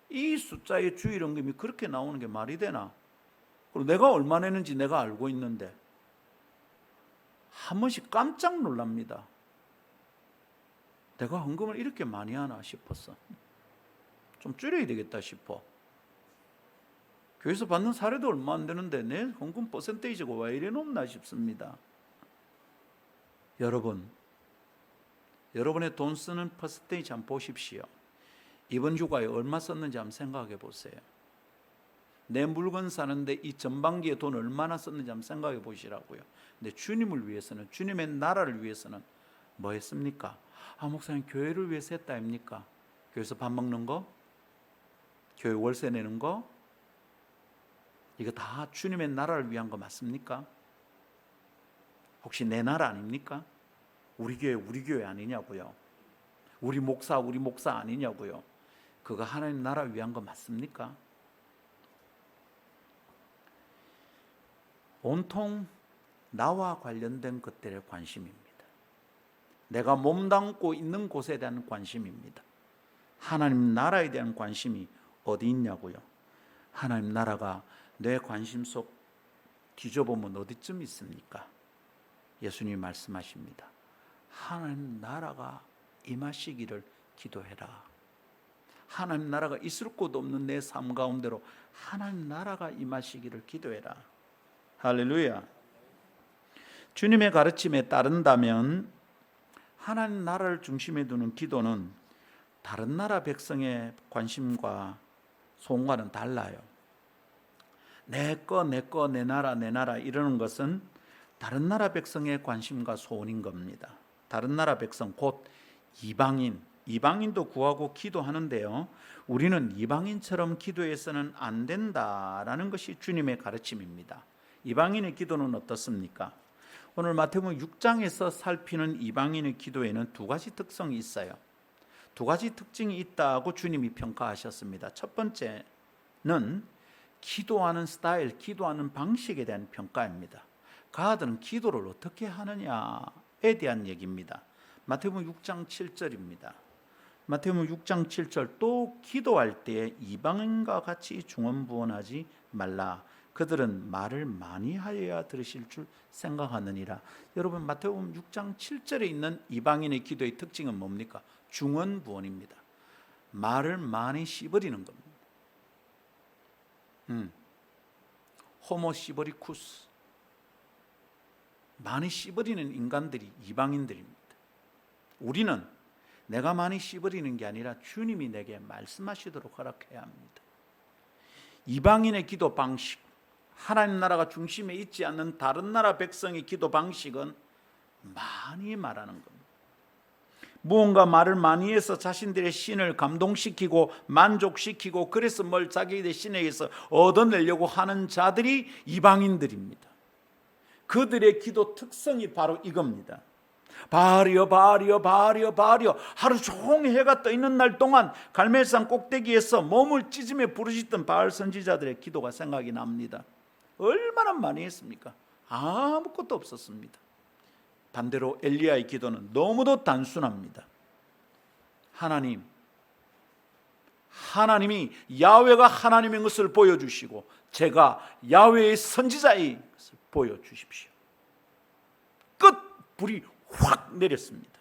이 숫자의 주일 헌금이 그렇게 나오는 게 말이 되나? 그리고 내가 얼마 내는지 내가 알고 있는데 한 번씩 깜짝 놀랍니다. 내가 헌금을 이렇게 많이 하나 싶었어. 좀 줄여야 되겠다 싶어. 교회에서 받는 사례도 얼마 안 되는데 내 헌금 퍼센테이지가 왜 이래 높나 싶습니다. 여러분, 여러분의 돈 쓰는 퍼센테이지 한번 보십시오. 이번 휴가에 얼마 썼는지 한번 생각해 보세요. 내 물건 사는데 이 전반기에 돈 얼마나 썼는지 한번 생각해 보시라고요. 근데 주님을 위해서는, 주님의 나라를 위해서는 뭐 했습니까? 목사님 교회를 위해서 했다 아닙니까? 교회에서 밥 먹는 거, 교회 월세 내는 거, 이거 다 주님의 나라를 위한 거 맞습니까? 혹시 내 나라 아닙니까? 우리 교회 아니냐고요? 우리 목사 아니냐고요? 그거 하나님 나라 위한 거 맞습니까? 온통 나와 관련된 것들에 관심입니다. 내가 몸담고 있는 곳에 대한 관심입니다. 하나님 나라에 대한 관심이 어디 있냐고요? 하나님 나라가 내 관심 속 뒤져보면 어디쯤 있습니까? 예수님이 말씀하십니다. 하나님 나라가 임하시기를 기도해라. 하나님 나라가 있을 곳 없는 내 삶 가운데로 하나님 나라가 임하시기를 기도해라. 할렐루야. 주님의 가르침에 따른다면 하나님 나라를 중심에 두는 기도는 다른 나라 백성의 관심과 소원과는 달라요. 내 나라 이러는 것은 다른 나라 백성의 관심과 소원인 겁니다. 다른 나라 백성 곧 이방인도 구하고 기도하는데요. 우리는 이방인처럼 기도해서는 안 된다라는 것이 주님의 가르침입니다. 이방인의 기도는 어떻습니까? 오늘 마태복음 6장에서 살피는 이방인의 기도에는 두 가지 특성이 있어요. 두 가지 특징이 있다고 주님이 평가하셨습니다. 첫 번째는 기도하는 스타일, 기도하는 방식에 대한 평가입니다. 그들은 기도를 어떻게 하느냐에 대한 얘기입니다. 마태복음 6장 7절입니다. 마태복음 6장 7절 또 기도할 때 이방인과 같이 중언부언하지 말라. 그들은 말을 많이 하여야 들으실 줄 생각하느니라. 여러분, 마태복음 6장 7절에 있는 이방인의 기도의 특징은 뭡니까? 중언부언입니다. 말을 많이 씹어리는 겁니다. 호모 시버리쿠스, 많이 씹어리는 인간들이 이방인들입니다. 우리는 내가 많이 씹어리는 게 아니라 주님이 내게 말씀하시도록 허락해야 합니다. 이방인의 기도 방식, 하나님 나라가 중심에 있지 않는 다른 나라 백성의 기도 방식은 많이 말하는 겁니다. 무언가 말을 많이 해서 자신들의 신을 감동시키고 만족시키고 그래서 뭘 자기들의 신에 의해서 얻어내려고 하는 자들이 이방인들입니다. 그들의 기도 특성이 바로 이겁니다. 바알이여 하루 종일 해가 떠 있는 날 동안 갈멜산 꼭대기에서 몸을 찢으며 부르짖던 바알 선지자들의 기도가 생각이 납니다. 얼마나 많이 했습니까? 아무것도 없었습니다. 반대로 엘리야의 기도는 너무도 단순합니다. 하나님이 야훼가 하나님인 것을 보여주시고 제가 야훼의 선지자의 것을 보여주십시오. 끝 불이 확 내렸습니다.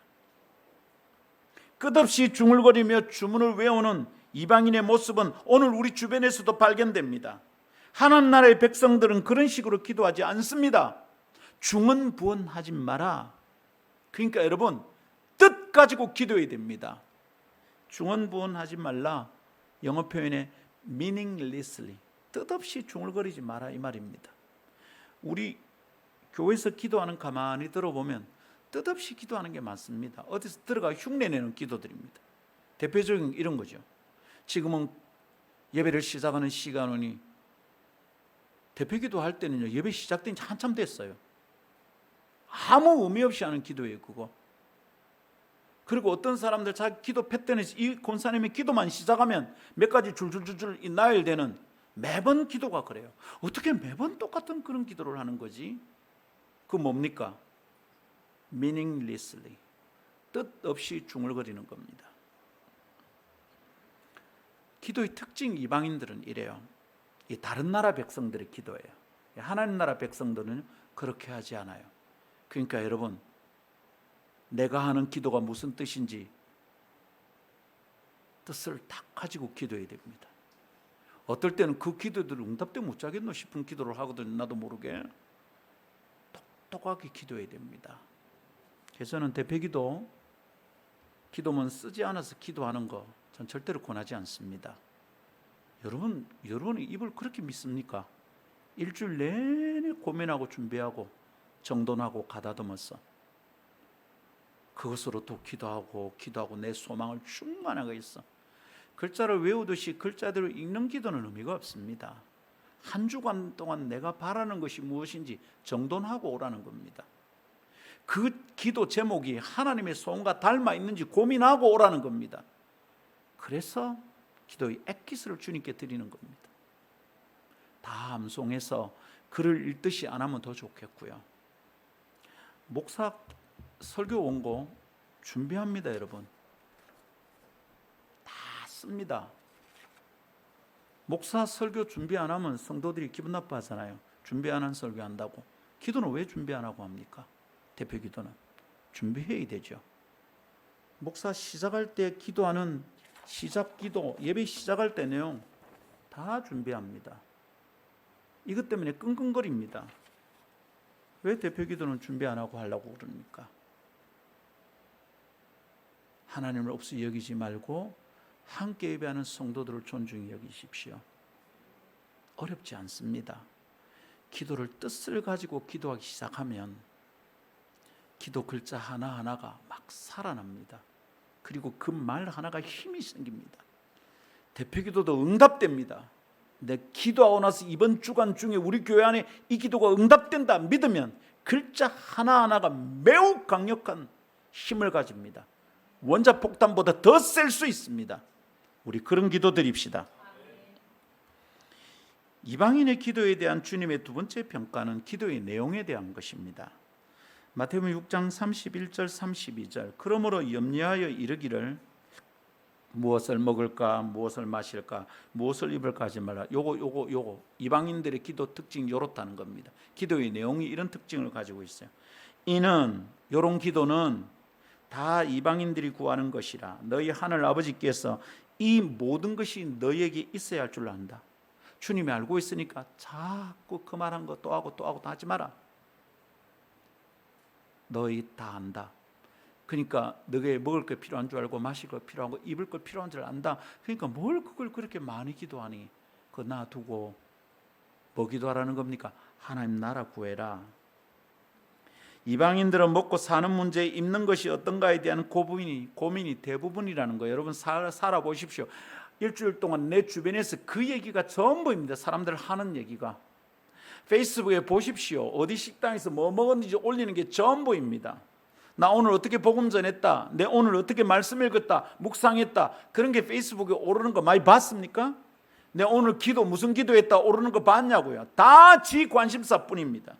끝없이 중얼거리며 주문을 외우는 이방인의 모습은 오늘 우리 주변에서도 발견됩니다. 하나님 나라의 백성들은 그런 식으로 기도하지 않습니다. 중언부언하지 마라. 그러니까 여러분, 뜻 가지고 기도해야 됩니다. 중언부언하지 말라. 영어 표현에 meaninglessly, 뜻없이 중얼거리지 마라 이 말입니다. 우리 교회에서 기도하는 가만히 들어보면 뜻없이 기도하는 게 많습니다. 어디서 들어가 흉내내는 기도들입니다. 대표적인 이런 거죠. 지금은 예배를 시작하는 시간이니 대표 기도할 때는요, 예배 시작된 지 한참 됐어요. 아무 의미 없이 하는 기도예요, 그거. 그리고 어떤 사람들 자기 기도 패턴이 이 권사님이 기도만 시작하면 몇 가지 줄줄줄줄 나열되는 매번 기도가 그래요. 어떻게 매번 똑같은 그런 기도를 하는 거지? 그 뭡니까? meaninglessly, 뜻 없이 중얼거리는 겁니다. 기도의 특징, 이방인들은 이래요. 이 다른 나라 백성들의 기도예요. 하나님 나라 백성들은 그렇게 하지 않아요. 그러니까 여러분, 내가 하는 기도가 무슨 뜻인지 뜻을 딱 가지고 기도해야 됩니다. 어떨 때는 그 기도들 응답도 못 하겠노 싶은 기도를 하거든요. 나도 모르게 똑똑하게 기도해야 됩니다. 그래서 저는 대표기도, 기도문 쓰지 않아서 기도하는 거 전 절대로 권하지 않습니다. 여러분이 입을 그렇게 믿습니까? 일주일 내내 고민하고 준비하고 정돈하고 가다듬어서 그것으로 또 기도하고 내 소망을 충만하게 했어. 글자를 외우듯이 글자대로 읽는 기도는 의미가 없습니다. 한 주간 동안 내가 바라는 것이 무엇인지 정돈하고 오라는 겁니다. 그 기도 제목이 하나님의 소원과 닮아 있는지 고민하고 오라는 겁니다. 그래서 기도의 엑기스를 주님께 드리는 겁니다. 다 암송해서 글을 읽듯이 안 하면 더 좋겠고요. 목사 설교 원고 준비합니다, 여러분. 다 씁니다. 목사 설교 준비 안 하면 성도들이 기분 나빠하잖아요. 준비 안 한 설교 한다고. 기도는 왜 준비 안 하고 합니까? 대표 기도는 준비해야 되죠. 목사 시작할 때 기도하는 시작 기도, 예배 시작할 때 내용 다 준비합니다. 이것 때문에 끙끙거립니다. 왜 대표 기도는 준비 안 하고 하려고 그럽니까? 하나님을 없이 여기지 말고 함께 예배하는 성도들을 존중히 여기십시오. 어렵지 않습니다. 기도를 뜻을 가지고 기도하기 시작하면 기도 글자 하나하나가 막 살아납니다. 그리고 그 말 하나가 힘이 생깁니다. 대표 기도도 응답됩니다. 내 기도하고 나서 이번 주간 중에 우리 교회 안에 이 기도가 응답된다 믿으면 글자 하나하나가 매우 강력한 힘을 가집니다. 원자폭탄보다 더 셀 수 있습니다. 우리 그런 기도 드립시다. 이방인의 기도에 대한 주님의 두 번째 평가는 기도의 내용에 대한 것입니다. 마태복음 6장 31절 32절 그러므로 염려하여 이르기를 무엇을 먹을까 무엇을 마실까 무엇을 입을까 하지 말라. 요거 이방인들의 기도 특징이 요렇다는 겁니다. 기도의 내용이 이런 특징을 가지고 있어요. 이는 요런 기도는 다 이방인들이 구하는 것이라 너희 하늘 아버지께서 이 모든 것이 너희에게 있어야 할 줄 안다. 주님이 알고 있으니까 자꾸 그 말한 거 또 하고 또 하지 마라. 너희 다 안다. 그러니까 너게 먹을 거 필요한 줄 알고 마실 거 필요한 거 입을 거 필요한 줄 안다. 그러니까 뭘 그걸 그렇게 많이 기도하니? 그거 놔두고 뭐 기도하라는 겁니까? 하나님 나라 구해라. 이방인들은 먹고 사는 문제에 입는 것이 어떤가에 대한 고민이 대부분이라는 거예요. 여러분 살아보십시오. 일주일 동안 내 주변에서 그 얘기가 전부입니다. 사람들 하는 얘기가. 페이스북에 보십시오. 어디 식당에서 뭐 먹었는지 올리는 게 전부입니다. 나 오늘 어떻게 복음 전했다. 내 오늘 어떻게 말씀 읽었다. 묵상했다. 그런 게 페이스북에 오르는 거 많이 봤습니까? 내 오늘 기도 무슨 기도했다 오르는 거 봤냐고요. 다 지 관심사뿐입니다.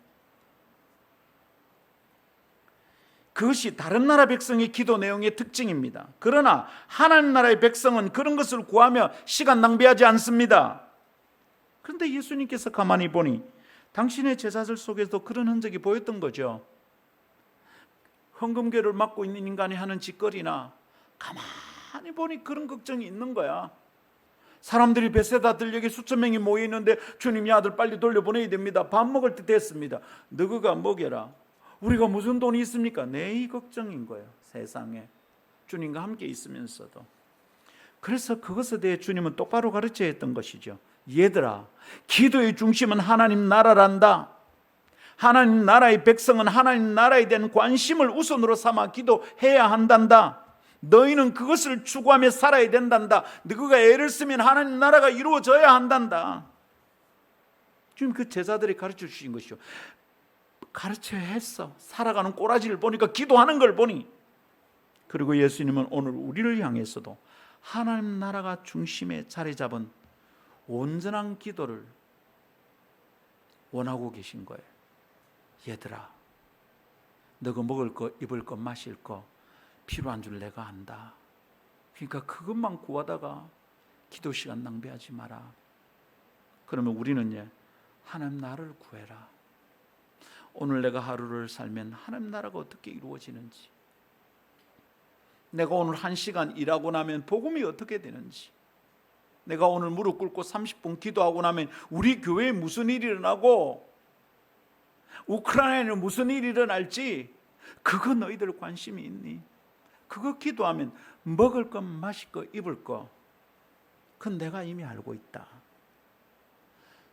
그것이 다른 나라 백성의 기도 내용의 특징입니다. 그러나 하나님 나라의 백성은 그런 것을 구하며 시간 낭비하지 않습니다. 그런데 예수님께서 가만히 보니 당신의 제자들 속에서 그런 흔적이 보였던 거죠. 헌금궤를 맡고 있는 인간이 하는 짓거리나 가만히 보니 그런 걱정이 있는 거야. 사람들이 베세다 들녘에 수천 명이 모여 있는데 주님이 아들 빨리 돌려보내야 됩니다. 밥 먹을 때 됐습니다. 너그가 먹여라. 우리가 무슨 돈이 있습니까? 내 이 걱정인 거예요. 세상에 주님과 함께 있으면서도. 그래서 그것에 대해 주님은 똑바로 가르쳐야 했던 것이죠. 얘들아, 기도의 중심은 하나님 나라란다. 하나님 나라의 백성은 하나님 나라에 대한 관심을 우선으로 삼아 기도해야 한단다. 너희는 그것을 추구하며 살아야 된단다. 너희가 애를 쓰면 하나님 나라가 이루어져야 한단다. 지금 그 제자들이 가르쳐 주신 것이죠. 가르쳐야 했어. 살아가는 꼬라지를 보니까, 기도하는 걸 보니. 그리고 예수님은 오늘 우리를 향해서도 하나님 나라가 중심에 자리 잡은 온전한 기도를 원하고 계신 거예요. 얘들아, 너가 먹을 거, 입을 거, 마실 거 필요한 줄 내가 안다. 그러니까 그것만 구하다가 기도 시간 낭비하지 마라. 그러면 우리는 하나님 나라를 구해라. 오늘 내가 하루를 살면 하나님 나라가 어떻게 이루어지는지, 내가 오늘 1시간 일하고 나면 복음이 어떻게 되는지, 내가 오늘 무릎 꿇고 30분 기도하고 나면 우리 교회에 무슨 일이 일어나고 우크라이나에는 무슨 일이 일어날지, 그거 너희들 관심이 있니? 그거 기도하면 먹을 것, 마실 것, 입을 것, 그건 내가 이미 알고 있다.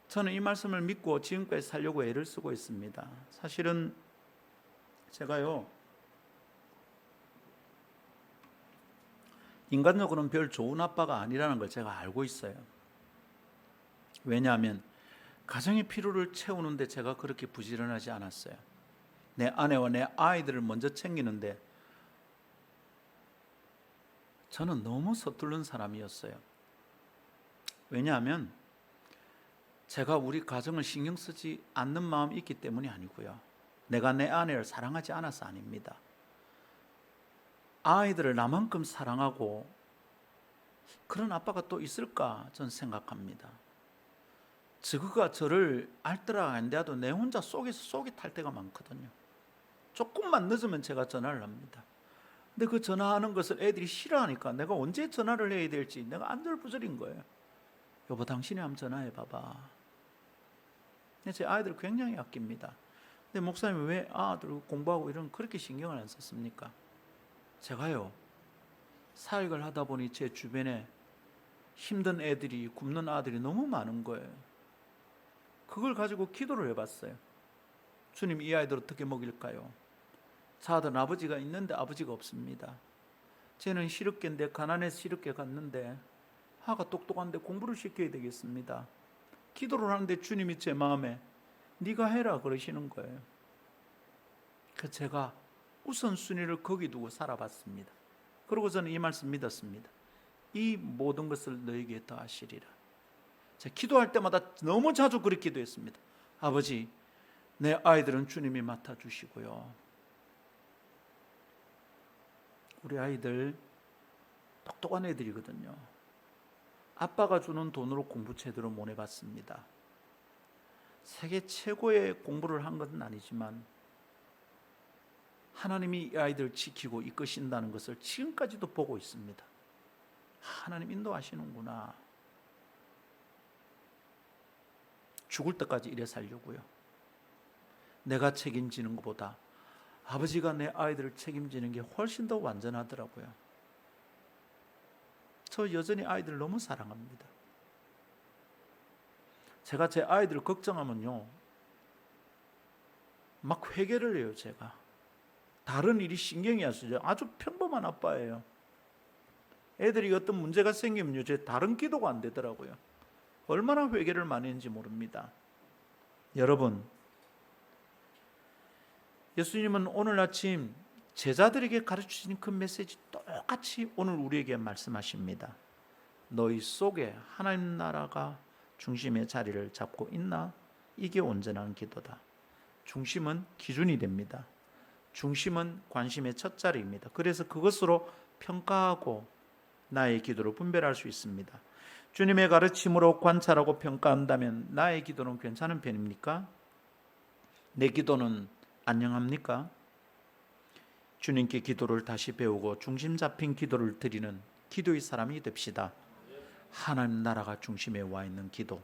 저는 이 말씀을 믿고 지금까지 살려고 애를 쓰고 있습니다. 사실은 제가요, 인간적으로는 별 좋은 아빠가 아니라는 걸 제가 알고 있어요. 왜냐하면 가정의 필요를 채우는데 제가 그렇게 부지런하지 않았어요. 내 아내와 내 아이들을 먼저 챙기는데 저는 너무 서투른 사람이었어요. 왜냐하면 제가 우리 가정을 신경 쓰지 않는 마음이 있기 때문이 아니고요, 내가 내 아내를 사랑하지 않아서 아닙니다. 아이들을 나만큼 사랑하고 그런 아빠가 또 있을까 저는 생각합니다. 저그가 저를 알뜰하게 한데도 내 혼자 속이 탈 때가 많거든요. 조금만 늦으면 제가 전화를 합니다. 근데 그 전화하는 것을 애들이 싫어하니까 내가 언제 전화를 해야 될지 내가 안절부절인 거예요. 여보, 당신이 한번 전화해 봐봐. 제 아이들을 굉장히 아낍니다. 근데 목사님이 왜 아들 공부하고 이런 그렇게 신경을 안 썼습니까? 제가요, 사역을 하다 보니 제 주변에 힘든 애들이, 굶는 아들이 너무 많은 거예요. 그걸 가지고 기도를 해봤어요. 주님, 이 아이들 어떻게 먹일까요? 자아들은 아버지가 있는데 아버지가 없습니다. 쟤는 시럽개인데, 가난해서 시럽개 갔는데 아가 똑똑한데 공부를 시켜야 되겠습니다. 기도를 하는데 주님이 제 마음에 네가 해라 그러시는 거예요. 그래서 제가 우선순위를 거기 두고 살아봤습니다. 그리고 저는 이 말씀 믿었습니다. 이 모든 것을 너에게 더하시리라. 제가 기도할 때마다 너무 자주 그렇게 기도했습니다. 아버지, 내 아이들은 주님이 맡아주시고요. 우리 아이들 똑똑한 애들이거든요. 아빠가 주는 돈으로 공부 제대로 못 해봤습니다. 세계 최고의 공부를 한 것은 아니지만 하나님이 이 아이들을 지키고 이끄신다는 것을 지금까지도 보고 있습니다. 하나님 인도하시는구나. 죽을 때까지 이래 살려고요. 내가 책임지는 것보다 아버지가 내 아이들을 책임지는 게 훨씬 더 완전하더라고요. 저 여전히 아이들 너무 사랑합니다. 제가 제 아이들을 걱정하면요, 막 회개를 해요. 제가 다른 일이 신경이 안 쓰죠. 아주 평범한 아빠예요. 애들이 어떤 문제가 생기면요, 제 다른 기도가 안 되더라고요. 얼마나 회개를 많이 했는지 모릅니다. 여러분, 예수님은 오늘 아침 제자들에게 가르치신 그 메시지 똑같이 오늘 우리에게 말씀하십니다. 너희 속에 하나님 나라가 중심의 자리를 잡고 있나? 이게 온전한 기도다. 중심은 기준이 됩니다. 중심은 관심의 첫 자리입니다. 그래서 그것으로 평가하고 나의 기도를 분별할 수 있습니다. 주님의 가르침으로 관찰하고 평가한다면 나의 기도는 괜찮은 편입니까? 내 기도는 안녕합니까? 주님께 기도를 다시 배우고 중심 잡힌 기도를 드리는 기도의 사람이 됩시다. 하나님 나라가 중심에 와 있는 기도.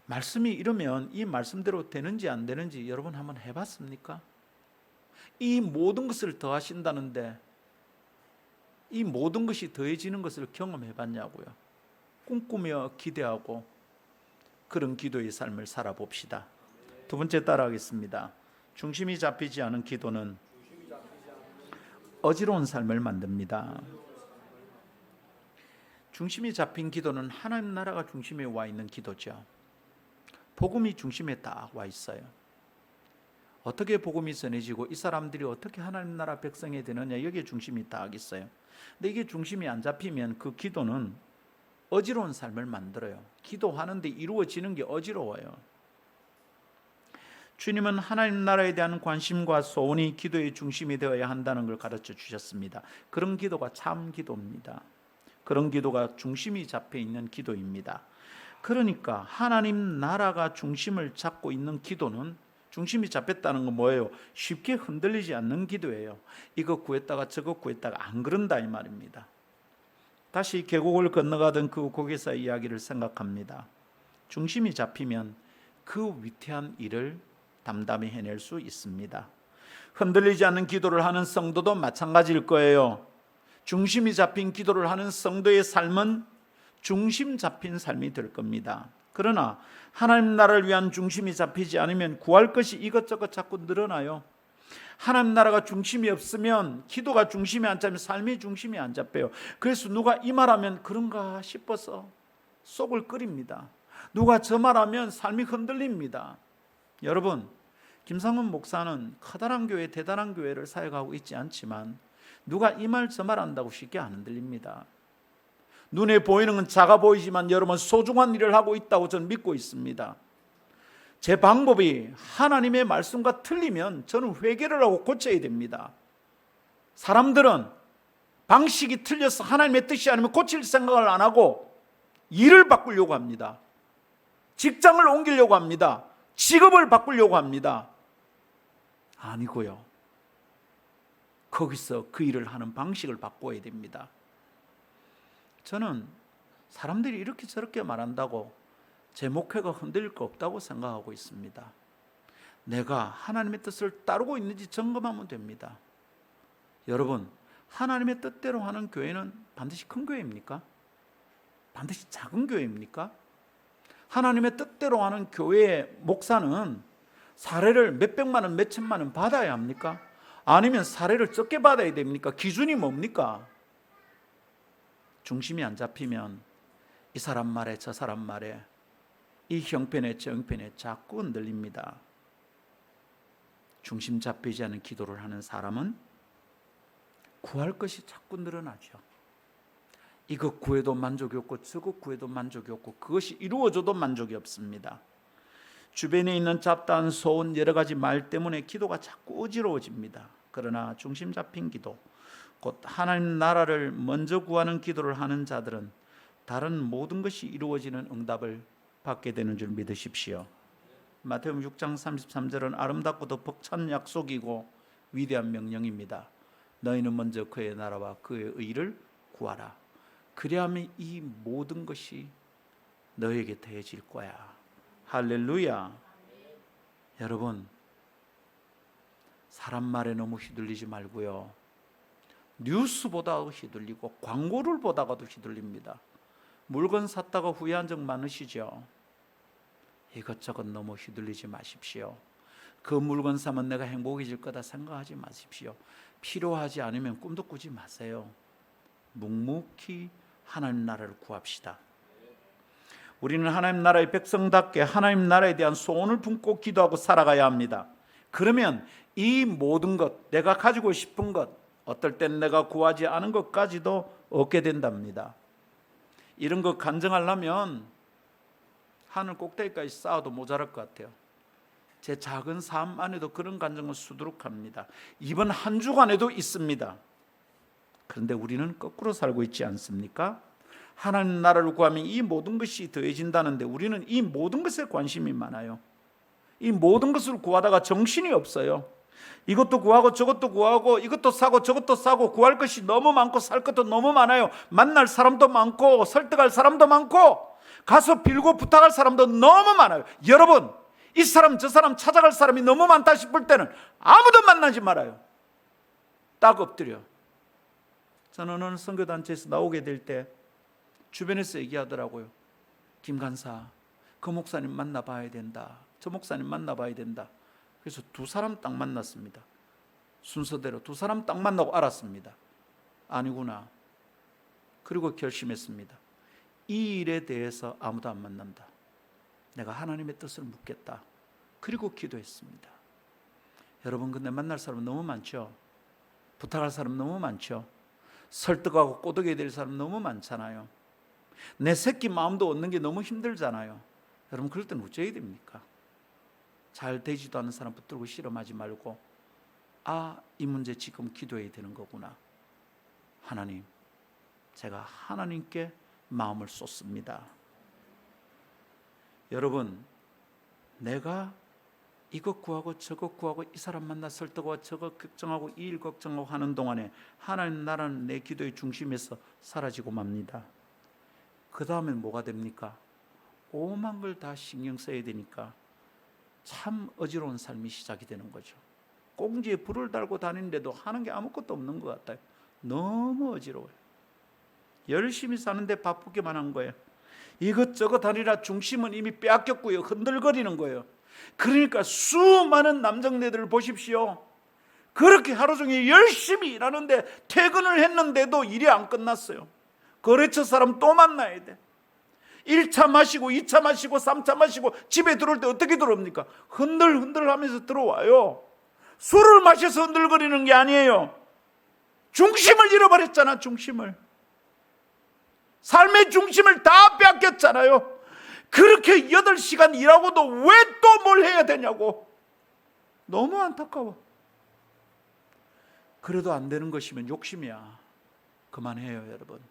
말씀이 이러면 이 말씀대로 되는지 안 되는지 여러분 한번 해봤습니까? 이 모든 것을 더하신다는데 이 모든 것이 더해지는 것을 경험해봤냐고요. 꿈꾸며 기대하고 그런 기도의 삶을 살아봅시다. 두 번째 따라하겠습니다. 중심이 잡히지 않은 기도는 어지러운 삶을 만듭니다. 중심이 잡힌 기도는 하나님 나라가 중심에 와 있는 기도죠. 복음이 중심에 딱 와 있어요. 어떻게 복음이 전해지고 이 사람들이 어떻게 하나님 나라 백성이 되느냐, 여기에 중심이 딱 있어요. 근데 이게 중심이 안 잡히면 그 기도는 어지러운 삶을 만들어요. 기도하는데 이루어지는 게 어지러워요. 주님은 하나님 나라에 대한 관심과 소원이 기도의 중심이 되어야 한다는 걸 가르쳐 주셨습니다. 그런 기도가 참 기도입니다. 그런 기도가 중심이 잡혀 있는 기도입니다. 그러니까 하나님 나라가 중심을 잡고 있는 기도는, 중심이 잡혔다는 건 뭐예요? 쉽게 흔들리지 않는 기도예요. 이거 구했다가 저거 구했다가 안 그런다 이 말입니다. 다시 계곡을 건너가던 그 고개사 이야기를 생각합니다. 중심이 잡히면 그 위태한 일을 담담히 해낼 수 있습니다. 흔들리지 않는 기도를 하는 성도도 마찬가지일 거예요. 중심이 잡힌 기도를 하는 성도의 삶은 중심 잡힌 삶이 될 겁니다. 그러나 하나님 나라를 위한 중심이 잡히지 않으면 구할 것이 이것저것 자꾸 늘어나요. 하나님 나라가 중심이 없으면, 기도가 중심이 안 잡히면 삶이 중심이 안 잡혀요. 그래서 누가 이 말하면 그런가 싶어서 속을 끓입니다. 누가 저 말하면 삶이 흔들립니다. 여러분, 김상문 목사는 커다란 교회, 대단한 교회를 사역하고 있지 않지만 누가 이 말 저 말 한다고 쉽게 안 흔들립니다. 눈에 보이는 건 작아 보이지만 여러분, 소중한 일을 하고 있다고 저는 믿고 있습니다. 제 방법이 하나님의 말씀과 틀리면 저는 회개를 하고 고쳐야 됩니다. 사람들은 방식이 틀려서 하나님의 뜻이 아니면 고칠 생각을 안 하고 일을 바꾸려고 합니다. 직장을 옮기려고 합니다. 직업을 바꾸려고 합니다. 아니고요. 거기서 그 일을 하는 방식을 바꿔야 됩니다. 저는 사람들이 이렇게 저렇게 말한다고 제 목회가 흔들릴 거 없다고 생각하고 있습니다. 내가 하나님의 뜻을 따르고 있는지 점검하면 됩니다. 여러분, 하나님의 뜻대로 하는 교회는 반드시 큰 교회입니까? 반드시 작은 교회입니까? 하나님의 뜻대로 하는 교회의 목사는 사례를 몇백만 원, 몇천만 원 받아야 합니까? 아니면 사례를 적게 받아야 됩니까? 기준이 뭡니까? 중심이 안 잡히면 이 사람 말에 저 사람 말에, 이 형편에 저 형편에 자꾸 흔들립니다. 중심 잡히지 않은 기도를 하는 사람은 구할 것이 자꾸 늘어나죠. 이거 구해도 만족이 없고 저거 구해도 만족이 없고 그것이 이루어져도 만족이 없습니다. 주변에 있는 잡다한 소원, 여러 가지 말 때문에 기도가 자꾸 어지러워집니다. 그러나 중심 잡힌 기도, 곧 하나님 나라를 먼저 구하는 기도를 하는 자들은 다른 모든 것이 이루어지는 응답을 받게 되는 줄 믿으십시오. 마태복음 6장 33절은 아름답고도 벅찬 약속이고 위대한 명령입니다. 너희는 먼저 그의 나라와 그의 의를 구하라. 그리하면 이 모든 것이 너에게 더해질 거야. 할렐루야. 여러분, 사람 말에 너무 휘둘리지 말고요. 뉴스보다 휘둘리고 광고를 보다가도 휘둘립니다. 물건 샀다가 후회한 적 많으시죠? 이것저것 너무 휘둘리지 마십시오. 그 물건 사면 내가 행복해질 거다 생각하지 마십시오. 필요하지 않으면 꿈도 꾸지 마세요. 묵묵히 하나님 나라를 구합시다. 우리는 하나님 나라의 백성답게 하나님 나라에 대한 소원을 품고 기도하고 살아가야 합니다. 그러면 이 모든 것, 내가 가지고 싶은 것, 어떨 땐 내가 구하지 않은 것까지도 얻게 된답니다. 이런 거 간증하려면 하늘 꼭대기까지 쌓아도 모자랄 것 같아요. 제 작은 삶 안에도 그런 간증은 수두룩합니다. 이번 한 주간에도 있습니다. 그런데 우리는 거꾸로 살고 있지 않습니까? 하나님 나라를 구하면 이 모든 것이 더해진다는데 우리는 이 모든 것에 관심이 많아요. 이 모든 것을 구하다가 정신이 없어요. 이것도 구하고 저것도 구하고 이것도 사고 저것도 사고 구할 것이 너무 많고 살 것도 너무 많아요. 만날 사람도 많고 설득할 사람도 많고 가서 빌고 부탁할 사람도 너무 많아요. 여러분, 이 사람 저 사람 찾아갈 사람이 너무 많다 싶을 때는 아무도 만나지 말아요. 딱 엎드려. 저는 어느 선교단체에서 나오게 될 때 주변에서 얘기하더라고요. 김 간사, 그 목사님 만나봐야 된다. 저 목사님 만나봐야 된다. 그래서 두 사람 딱 만났습니다. 순서대로 두 사람 딱 만나고 알았습니다. 아니구나. 그리고 결심했습니다. 이 일에 대해서 아무도 안 만난다. 내가 하나님의 뜻을 묻겠다. 그리고 기도했습니다. 여러분, 근데 만날 사람 너무 많죠? 부탁할 사람 너무 많죠? 설득하고 꼬드겨야 될 사람 너무 많잖아요. 내 새끼 마음도 얻는 게 너무 힘들잖아요. 여러분, 그럴 때는 어째야 됩니까? 잘 되지도 않는 사람 붙들고 실험하지 말고, 아, 이 문제 지금 기도해야 되는 거구나. 하나님, 제가 하나님께 마음을 쏟습니다. 여러분, 내가 이것 구하고 저것 구하고 이 사람 만나 설득하고 저것 걱정하고 이 일 걱정하고 하는 동안에 하나님 나라는 내 기도의 중심에서 사라지고 맙니다. 그 다음엔 뭐가 됩니까? 오만 걸 다 신경 써야 되니까 참 어지러운 삶이 시작이 되는 거죠. 꽁지에 불을 달고 다니는데도 하는 게 아무것도 없는 것 같아요. 너무 어지러워요. 열심히 사는데 바쁘기만 한 거예요. 이것저것 하느라 중심은 이미 빼앗겼고요. 흔들거리는 거예요. 그러니까 수많은 남정네들을 보십시오. 그렇게 하루 종일 열심히 일하는데 퇴근을 했는데도 일이 안 끝났어요. 거래처 사람 또 만나야 돼. 1차 마시고 2차 마시고 3차 마시고 집에 들어올 때 어떻게 들어옵니까? 흔들흔들 하면서 들어와요. 술을 마셔서 흔들거리는 게 아니에요. 중심을 잃어버렸잖아. 중심을. 삶의 중심을 다 뺏겼잖아요. 그렇게 8시간 일하고도 왜 또 뭘 해야 되냐고. 너무 안타까워. 그래도 안 되는 것이면 욕심이야. 그만해요, 여러분.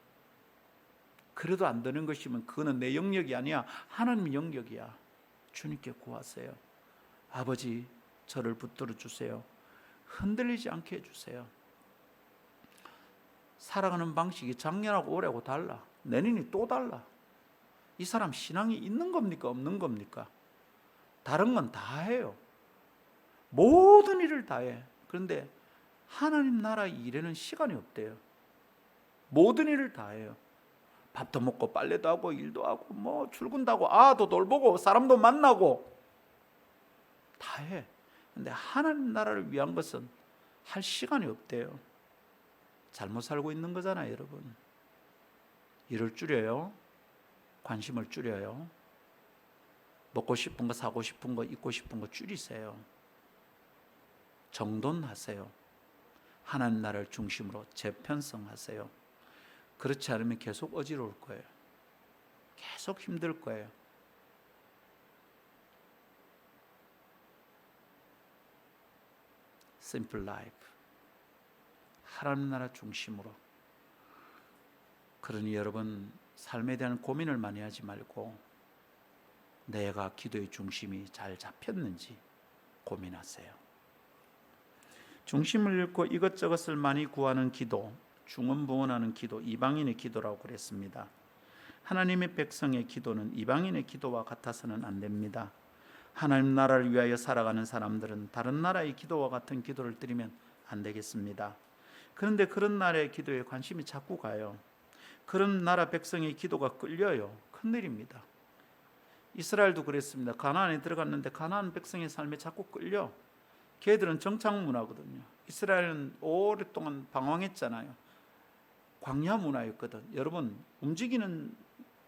그래도 안 되는 것이면 그거는 내 영역이 아니야. 하나님 영역이야. 주님께 구하세요. 아버지, 저를 붙들어 주세요. 흔들리지 않게 해주세요. 살아가는 방식이 작년하고 올해하고 달라. 내년이 또 달라. 이 사람 신앙이 있는 겁니까? 없는 겁니까? 다른 건 다 해요. 모든 일을 다 해. 그런데 하나님 나라 일에는 시간이 없대요. 모든 일을 다 해요. 밥도 먹고 빨래도 하고 일도 하고 뭐 출근도 하고 아도 돌보고 사람도 만나고 다 해. 근데 하나님 나라를 위한 것은 할 시간이 없대요. 잘못 살고 있는 거잖아요, 여러분. 일을 줄여요. 관심을 줄여요. 먹고 싶은 거, 사고 싶은 거, 입고 싶은 거 줄이세요. 정돈하세요. 하나님 나라를 중심으로 재편성하세요. 그렇지 않으면 계속 어지러울 거예요. 계속 힘들 거예요. Simple life. 하나님 나라 중심으로. 그러니 여러분, 삶에 대한 고민을 많이 하지 말고 내가 기도의 중심이 잘 잡혔는지 고민하세요. 중심을 잃고 이것저것을 많이 구하는 기도, 중언부언하는 기도, 이방인의 기도라고 그랬습니다. 하나님의 백성의 기도는 이방인의 기도와 같아서는 안 됩니다. 하나님 나라를 위하여 살아가는 사람들은 다른 나라의 기도와 같은 기도를 드리면 안 되겠습니다. 그런데 그런 나라의 기도에 관심이 자꾸 가요. 그런 나라 백성의 기도가 끌려요. 큰일입니다. 이스라엘도 그랬습니다. 가나안에 들어갔는데 가나안 백성의 삶에 자꾸 끌려. 걔들은 정착 문화거든요. 이스라엘은 오랫동안 방황했잖아요. 광야 문화였거든. 여러분, 움직이는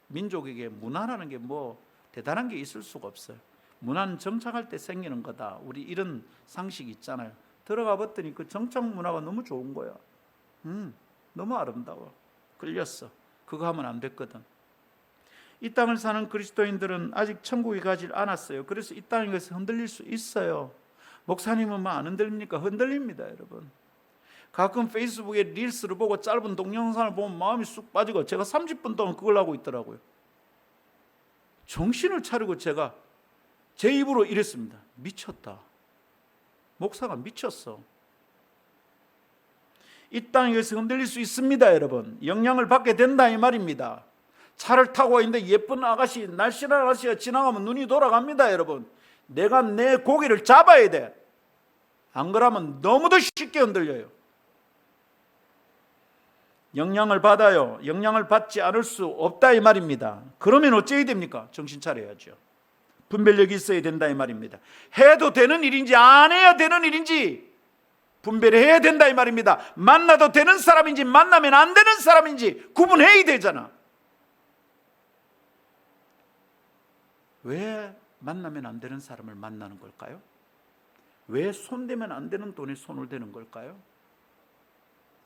민족에게 문화라는 게 뭐 대단한 게 있을 수가 없어요. 문화는 정착할 때 생기는 거다. 우리 이런 상식이 있잖아요. 들어가 봤더니 그 정착 문화가 너무 좋은 거야. 너무 아름다워. 끌렸어. 그거 하면 안 됐거든. 이 땅을 사는 그리스도인들은 아직 천국에 가지 않았어요. 그래서 이 땅에서 흔들릴 수 있어요. 목사님은 뭐 안 흔들립니까? 흔들립니다, 여러분. 가끔 페이스북에 릴스를 보고 짧은 동영상을 보면 마음이 쑥 빠지고, 제가 30분 동안 그걸 하고 있더라고요. 정신을 차리고 제가 제 입으로 이랬습니다. 미쳤다. 목사가 미쳤어. 이 땅에서 흔들릴 수 있습니다, 여러분. 영향을 받게 된다 이 말입니다. 차를 타고 있는데 예쁜 아가씨, 날씬한 아가씨가 지나가면 눈이 돌아갑니다, 여러분. 내가 내 고기를 잡아야 돼. 안 그러면 너무도 쉽게 흔들려요. 영향을 받아요. 영향을 받지 않을 수 없다 이 말입니다. 그러면 어찌해야 됩니까? 정신 차려야죠. 분별력이 있어야 된다 이 말입니다. 해도 되는 일인지 안 해야 되는 일인지 분별해야 된다 이 말입니다. 만나도 되는 사람인지 만나면 안 되는 사람인지 구분해야 되잖아. 왜 만나면 안 되는 사람을 만나는 걸까요? 왜 손대면 안 되는 돈에 손을 대는 걸까요?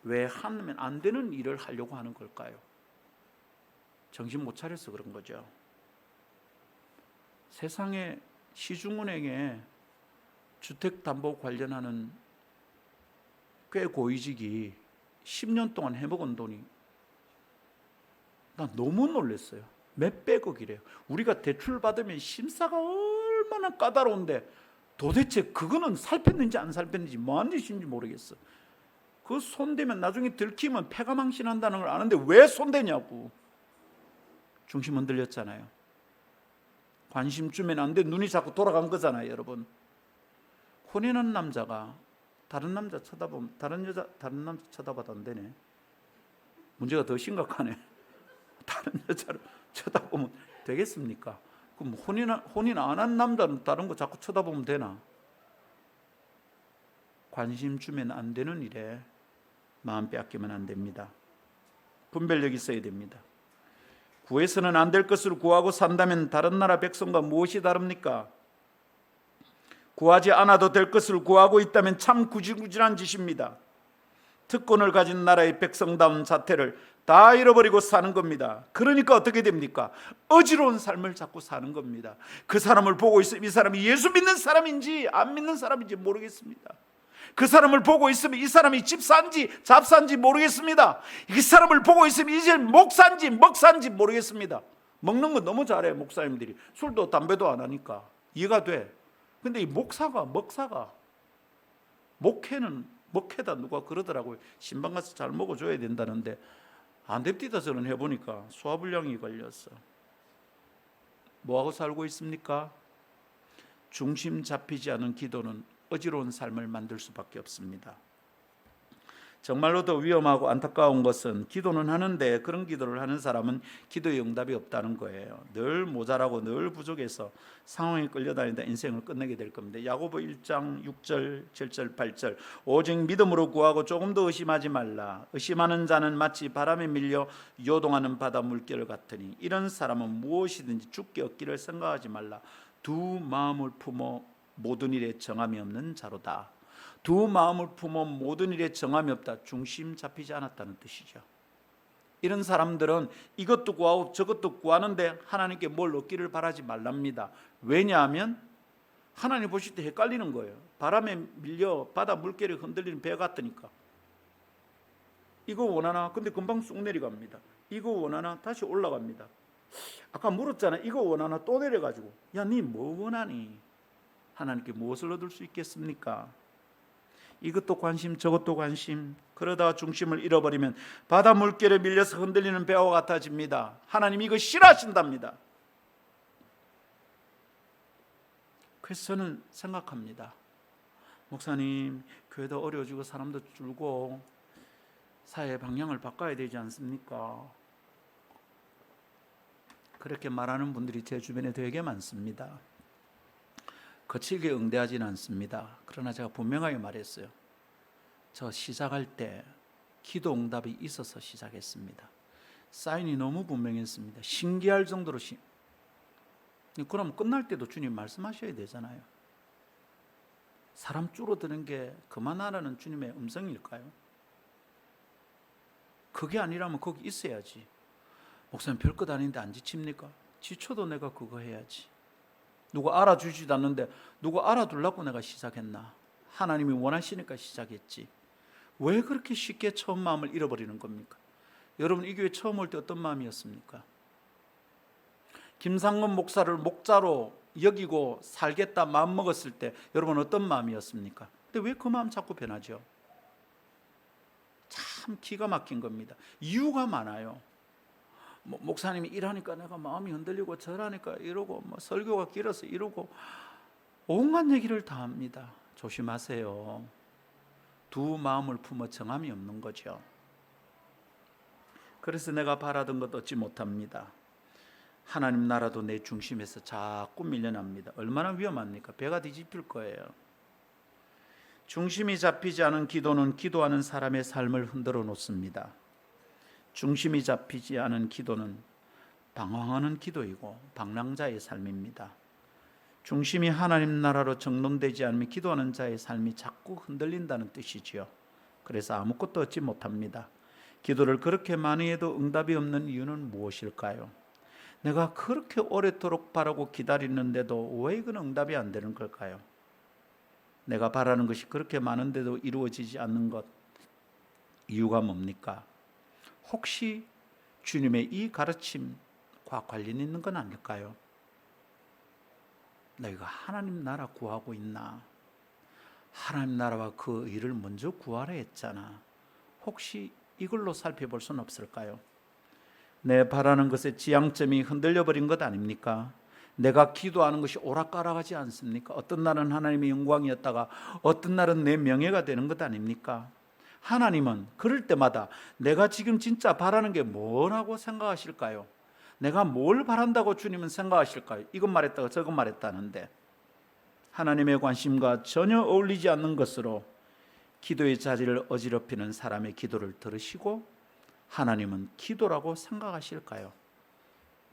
왜 하면 안 되는 일을 하려고 하는 걸까요? 정신 못 차려서 그런 거죠. 세상에 시중은행에 주택담보 관련하는 꽤 고위직이 10년 동안 해먹은 돈이 나 너무 놀랐어요. 몇백억이래요. 우리가 대출 받으면 심사가 얼마나 까다로운데 도대체 그거는 살폈는지 안 살폈는지 뭐한 짓인지 모르겠어. 그 손대면 나중에 들키면 패가망신한다는 걸 아는데 왜 손대냐고. 중심 흔들렸잖아요. 관심 주면 안 돼. 눈이 자꾸 돌아간 거잖아요, 여러분. 혼인한 남자가 다른 남자 쳐다보면 다른 남자 쳐다봐도 안 되네. 문제가 더 심각하네. 다른 여자를 쳐다보면 되겠습니까? 그럼 혼인 안 한 남자는 다른 거 자꾸 쳐다보면 되나? 관심 주면 안 되는 일에 마음 빼앗기면 안 됩니다. 분별력이 있어야 됩니다. 구해서는 안 될 것을 구하고 산다면 다른 나라 백성과 무엇이 다릅니까? 구하지 않아도 될 것을 구하고 있다면 참 구질구질한 짓입니다. 특권을 가진 나라의 백성다운 자태를 다 잃어버리고 사는 겁니다. 그러니까 어떻게 됩니까? 어지러운 삶을 자꾸 사는 겁니다. 그 사람을 보고 있으면 이 사람이 예수 믿는 사람인지 안 믿는 사람인지 모르겠습니다. 그 사람을 보고 있으면 이 사람이 집사인지 잡사인지 모르겠습니다. 이 사람을 보고 있으면 이제 목사인지 먹사인지 모르겠습니다. 먹는 거 너무 잘해 목사님들이. 술도 담배도 안 하니까 이해가 돼. 근데 이 목사가 목회다 누가 그러더라고요. 신방 가서 잘 먹어줘야 된다는데 안 됩니다. 저는 해보니까 소화불량이 걸렸어. 뭐하고 살고 있습니까? 중심 잡히지 않은 기도는 어지러운 삶을 만들 수밖에 없습니다. 정말로 더 위험하고 안타까운 것은 기도는 하는데 그런 기도를 하는 사람은 기도의 응답이 없다는 거예요. 늘 모자라고 늘 부족해서 상황에 끌려다니다 인생을 끝내게 될 겁니다. 야고보 1장 6절 7절 8절 오직 믿음으로 구하고 조금 더 의심하지 말라. 의심하는 자는 마치 바람에 밀려 요동하는 바다 물결 같으니 이런 사람은 무엇이든지 죽게 얻기를 생각하지 말라. 두 마음을 품어 모든 일에 정함이 없는 자로다. 두 마음을 품어 모든 일에 정함이 없다. 중심 잡히지 않았다는 뜻이죠. 이런 사람들은 이것도 구하고 저것도 구하는데 하나님께 뭘 얻기를 바라지 말랍니다. 왜냐하면 하나님 보실 때 헷갈리는 거예요. 바람에 밀려 바다 물결이 흔들리는 배 같으니까. 이거 원하나? 근데 금방 쑥 내려갑니다. 이거 원하나? 다시 올라갑니다. 아까 물었잖아. 이거 원하나? 또 내려가지고. 야, 니 뭐 원하니? 하나님께 무엇을 얻을 수 있겠습니까? 이것도 관심 저것도 관심. 그러다가 중심을 잃어버리면 바다 물결에 밀려서 흔들리는 배와 같아집니다. 하나님 이거 싫어하신답니다. 그래서 저는 생각합니다. 목사님, 교회도 어려워지고 사람도 줄고 사회의 방향을 바꿔야 되지 않습니까? 그렇게 말하는 분들이 제 주변에 되게 많습니다. 거칠게 응대하지는 않습니다. 그러나 제가 분명하게 말했어요. 저 시작할 때 기도 응답이 있어서 시작했습니다. 사인이 너무 분명했습니다. 신기할 정도로 그럼 끝날 때도 주님 말씀하셔야 되잖아요. 사람 줄어드는 게 그만하라는 주님의 음성일까요? 그게 아니라면 거기 있어야지. 목사님 별것 아닌데 안 지칩니까? 지쳐도 내가 그거 해야지. 누가 알아주지도 않는데 누가 알아두려고 내가 시작했나? 하나님이 원하시니까 시작했지. 왜 그렇게 쉽게 처음 마음을 잃어버리는 겁니까? 여러분 이 교회 처음 올 때 어떤 마음이었습니까? 김상건 목사를 목자로 여기고 살겠다 마음 먹었을 때 여러분 어떤 마음이었습니까? 근데 왜 그 마음 자꾸 변하죠? 참 기가 막힌 겁니다. 이유가 많아요. 목사님이 일하니까 내가 마음이 흔들리고 절하니까 이러고 설교가 길어서 이러고 온갖 얘기를 다 합니다. 조심하세요. 두 마음을 품어 정함이 없는 거죠. 그래서 내가 바라던 것 얻지 못합니다. 하나님 나라도 내 중심에서 자꾸 밀려납니다. 얼마나 위험합니까? 배가 뒤집힐 거예요. 중심이 잡히지 않은 기도는 기도하는 사람의 삶을 흔들어 놓습니다. 중심이 잡히지 않은 기도는 방황하는 기도이고 방랑자의 삶입니다. 중심이 하나님 나라로 정돈되지 않으면 기도하는 자의 삶이 자꾸 흔들린다는 뜻이지요. 그래서 아무것도 얻지 못합니다. 기도를 그렇게 많이 해도 응답이 없는 이유는 무엇일까요? 내가 그렇게 오래도록 바라고 기다리는데도 왜 이건 응답이 안 되는 걸까요? 내가 바라는 것이 그렇게 많은데도 이루어지지 않는 것, 이유가 뭡니까? 혹시 주님의 이 가르침과 관련 있는 건 아닐까요? 너희가 하나님 나라 구하고 있나? 하나님 나라와 그 일을 먼저 구하라 했잖아. 혹시 이걸로 살펴볼 수는 없을까요? 내 바라는 것의 지향점이 흔들려 버린 것 아닙니까? 내가 기도하는 것이 오락가락하지 않습니까? 어떤 날은 하나님의 영광이었다가 어떤 날은 내 명예가 되는 것 아닙니까? 하나님은 그럴 때마다 내가 지금 진짜 바라는 게 뭐라고 생각하실까요? 내가 뭘 바란다고 주님은 생각하실까요? 이것 말했다가 저것 말했다는데 하나님의 관심과 전혀 어울리지 않는 것으로 기도의 자리를 어지럽히는 사람의 기도를 들으시고 하나님은 기도라고 생각하실까요?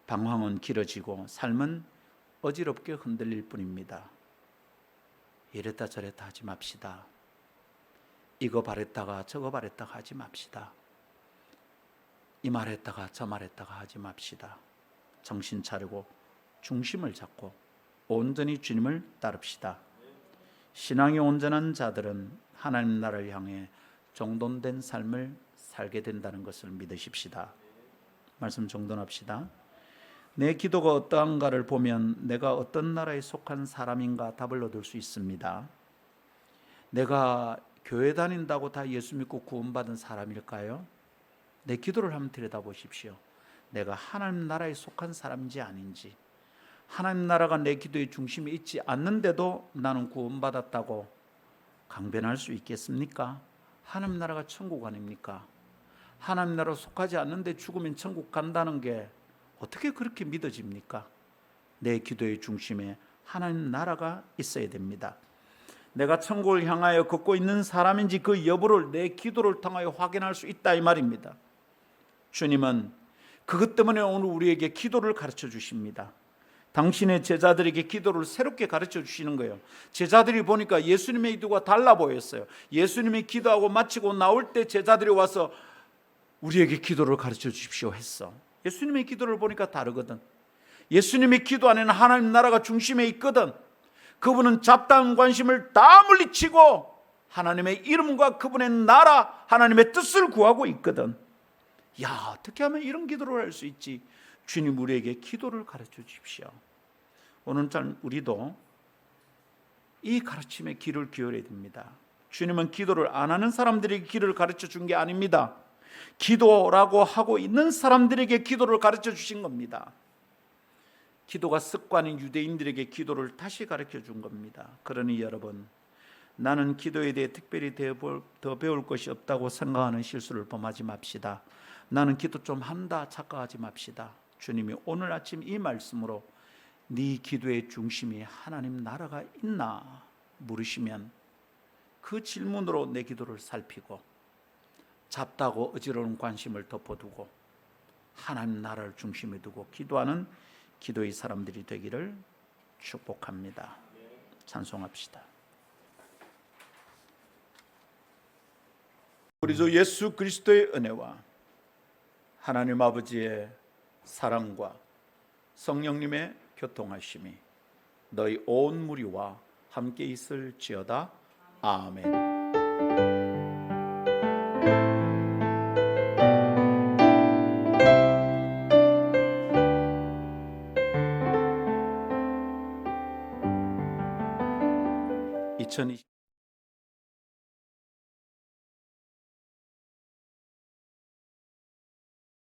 방황은 길어지고 삶은 어지럽게 흔들릴 뿐입니다. 이랬다 저랬다 하지 맙시다. 이거 바랬다가 저거 바랬다가 하지 맙시다. 이 말했다가 저 말했다가 하지 맙시다. 정신 차리고 중심을 잡고 온전히 주님을 따릅시다. 신앙이 온전한 자들은 하나님 나라를 향해 정돈된 삶을 살게 된다는 것을 믿으십시다. 말씀 정돈합시다. 내 기도가 어떠한가를 보면 내가 어떤 나라에 속한 사람인가 답을 얻을 수 있습니다. 내가 교회 다닌다고 다 예수 믿고 구원받은 사람일까요? 내 기도를 한번 들여다보십시오. 내가 하나님 나라에 속한 사람인지 아닌지. 하나님 나라가 내 기도의 중심에 있지 않는데도 나는 구원받았다고 강변할 수 있겠습니까? 하나님 나라가 천국 아닙니까? 하나님 나라에 속하지 않는데 죽으면 천국 간다는 게 어떻게 그렇게 믿어집니까? 내 기도의 중심에 하나님 나라가 있어야 됩니다. 내가 천국을 향하여 걷고 있는 사람인지 그 여부를 내 기도를 통하여 확인할 수 있다 이 말입니다. 주님은 그것 때문에 오늘 우리에게 기도를 가르쳐 주십니다. 당신의 제자들에게 기도를 새롭게 가르쳐 주시는 거예요. 제자들이 보니까 예수님의 기도가 달라 보였어요. 예수님이 기도하고 마치고 나올 때 제자들이 와서 우리에게 기도를 가르쳐 주십시오 했어. 예수님의 기도를 보니까 다르거든. 예수님의 기도 안에는 하나님 나라가 중심에 있거든. 그분은 잡다한 관심을 다 물리치고 하나님의 이름과 그분의 나라, 하나님의 뜻을 구하고 있거든. 야, 어떻게 하면 이런 기도를 할 수 있지? 주님 우리에게 기도를 가르쳐 주십시오. 오늘날 우리도 이 가르침에 귀를 기울여야 됩니다. 주님은 기도를 안 하는 사람들에게 기도를 가르쳐 준 게 아닙니다. 기도라고 하고 있는 사람들에게 기도를 가르쳐 주신 겁니다. 기도가 습관인 유대인들에게 기도를 다시 가르쳐 준 겁니다. 그러니 여러분, 나는 기도에 대해 특별히 더 배울 것이 없다고 생각하는 실수를 범하지 맙시다. 나는 기도 좀 한다 착각하지 맙시다. 주님이 오늘 아침 이 말씀으로 네 기도의 중심이 하나님 나라가 있나 물으시면 그 질문으로 내 기도를 살피고 잡다고 어지러운 관심을 덮어두고 하나님 나라를 중심에 두고 기도하는 기도의 사람들이 되기를 축복합니다. 찬송합시다. 우리 주 예수 그리스도의 은혜와 하나님 아버지의 사랑과 성령님의 교통하심이 너희 온 무리와 함께 있을지어다. 아멘. 2020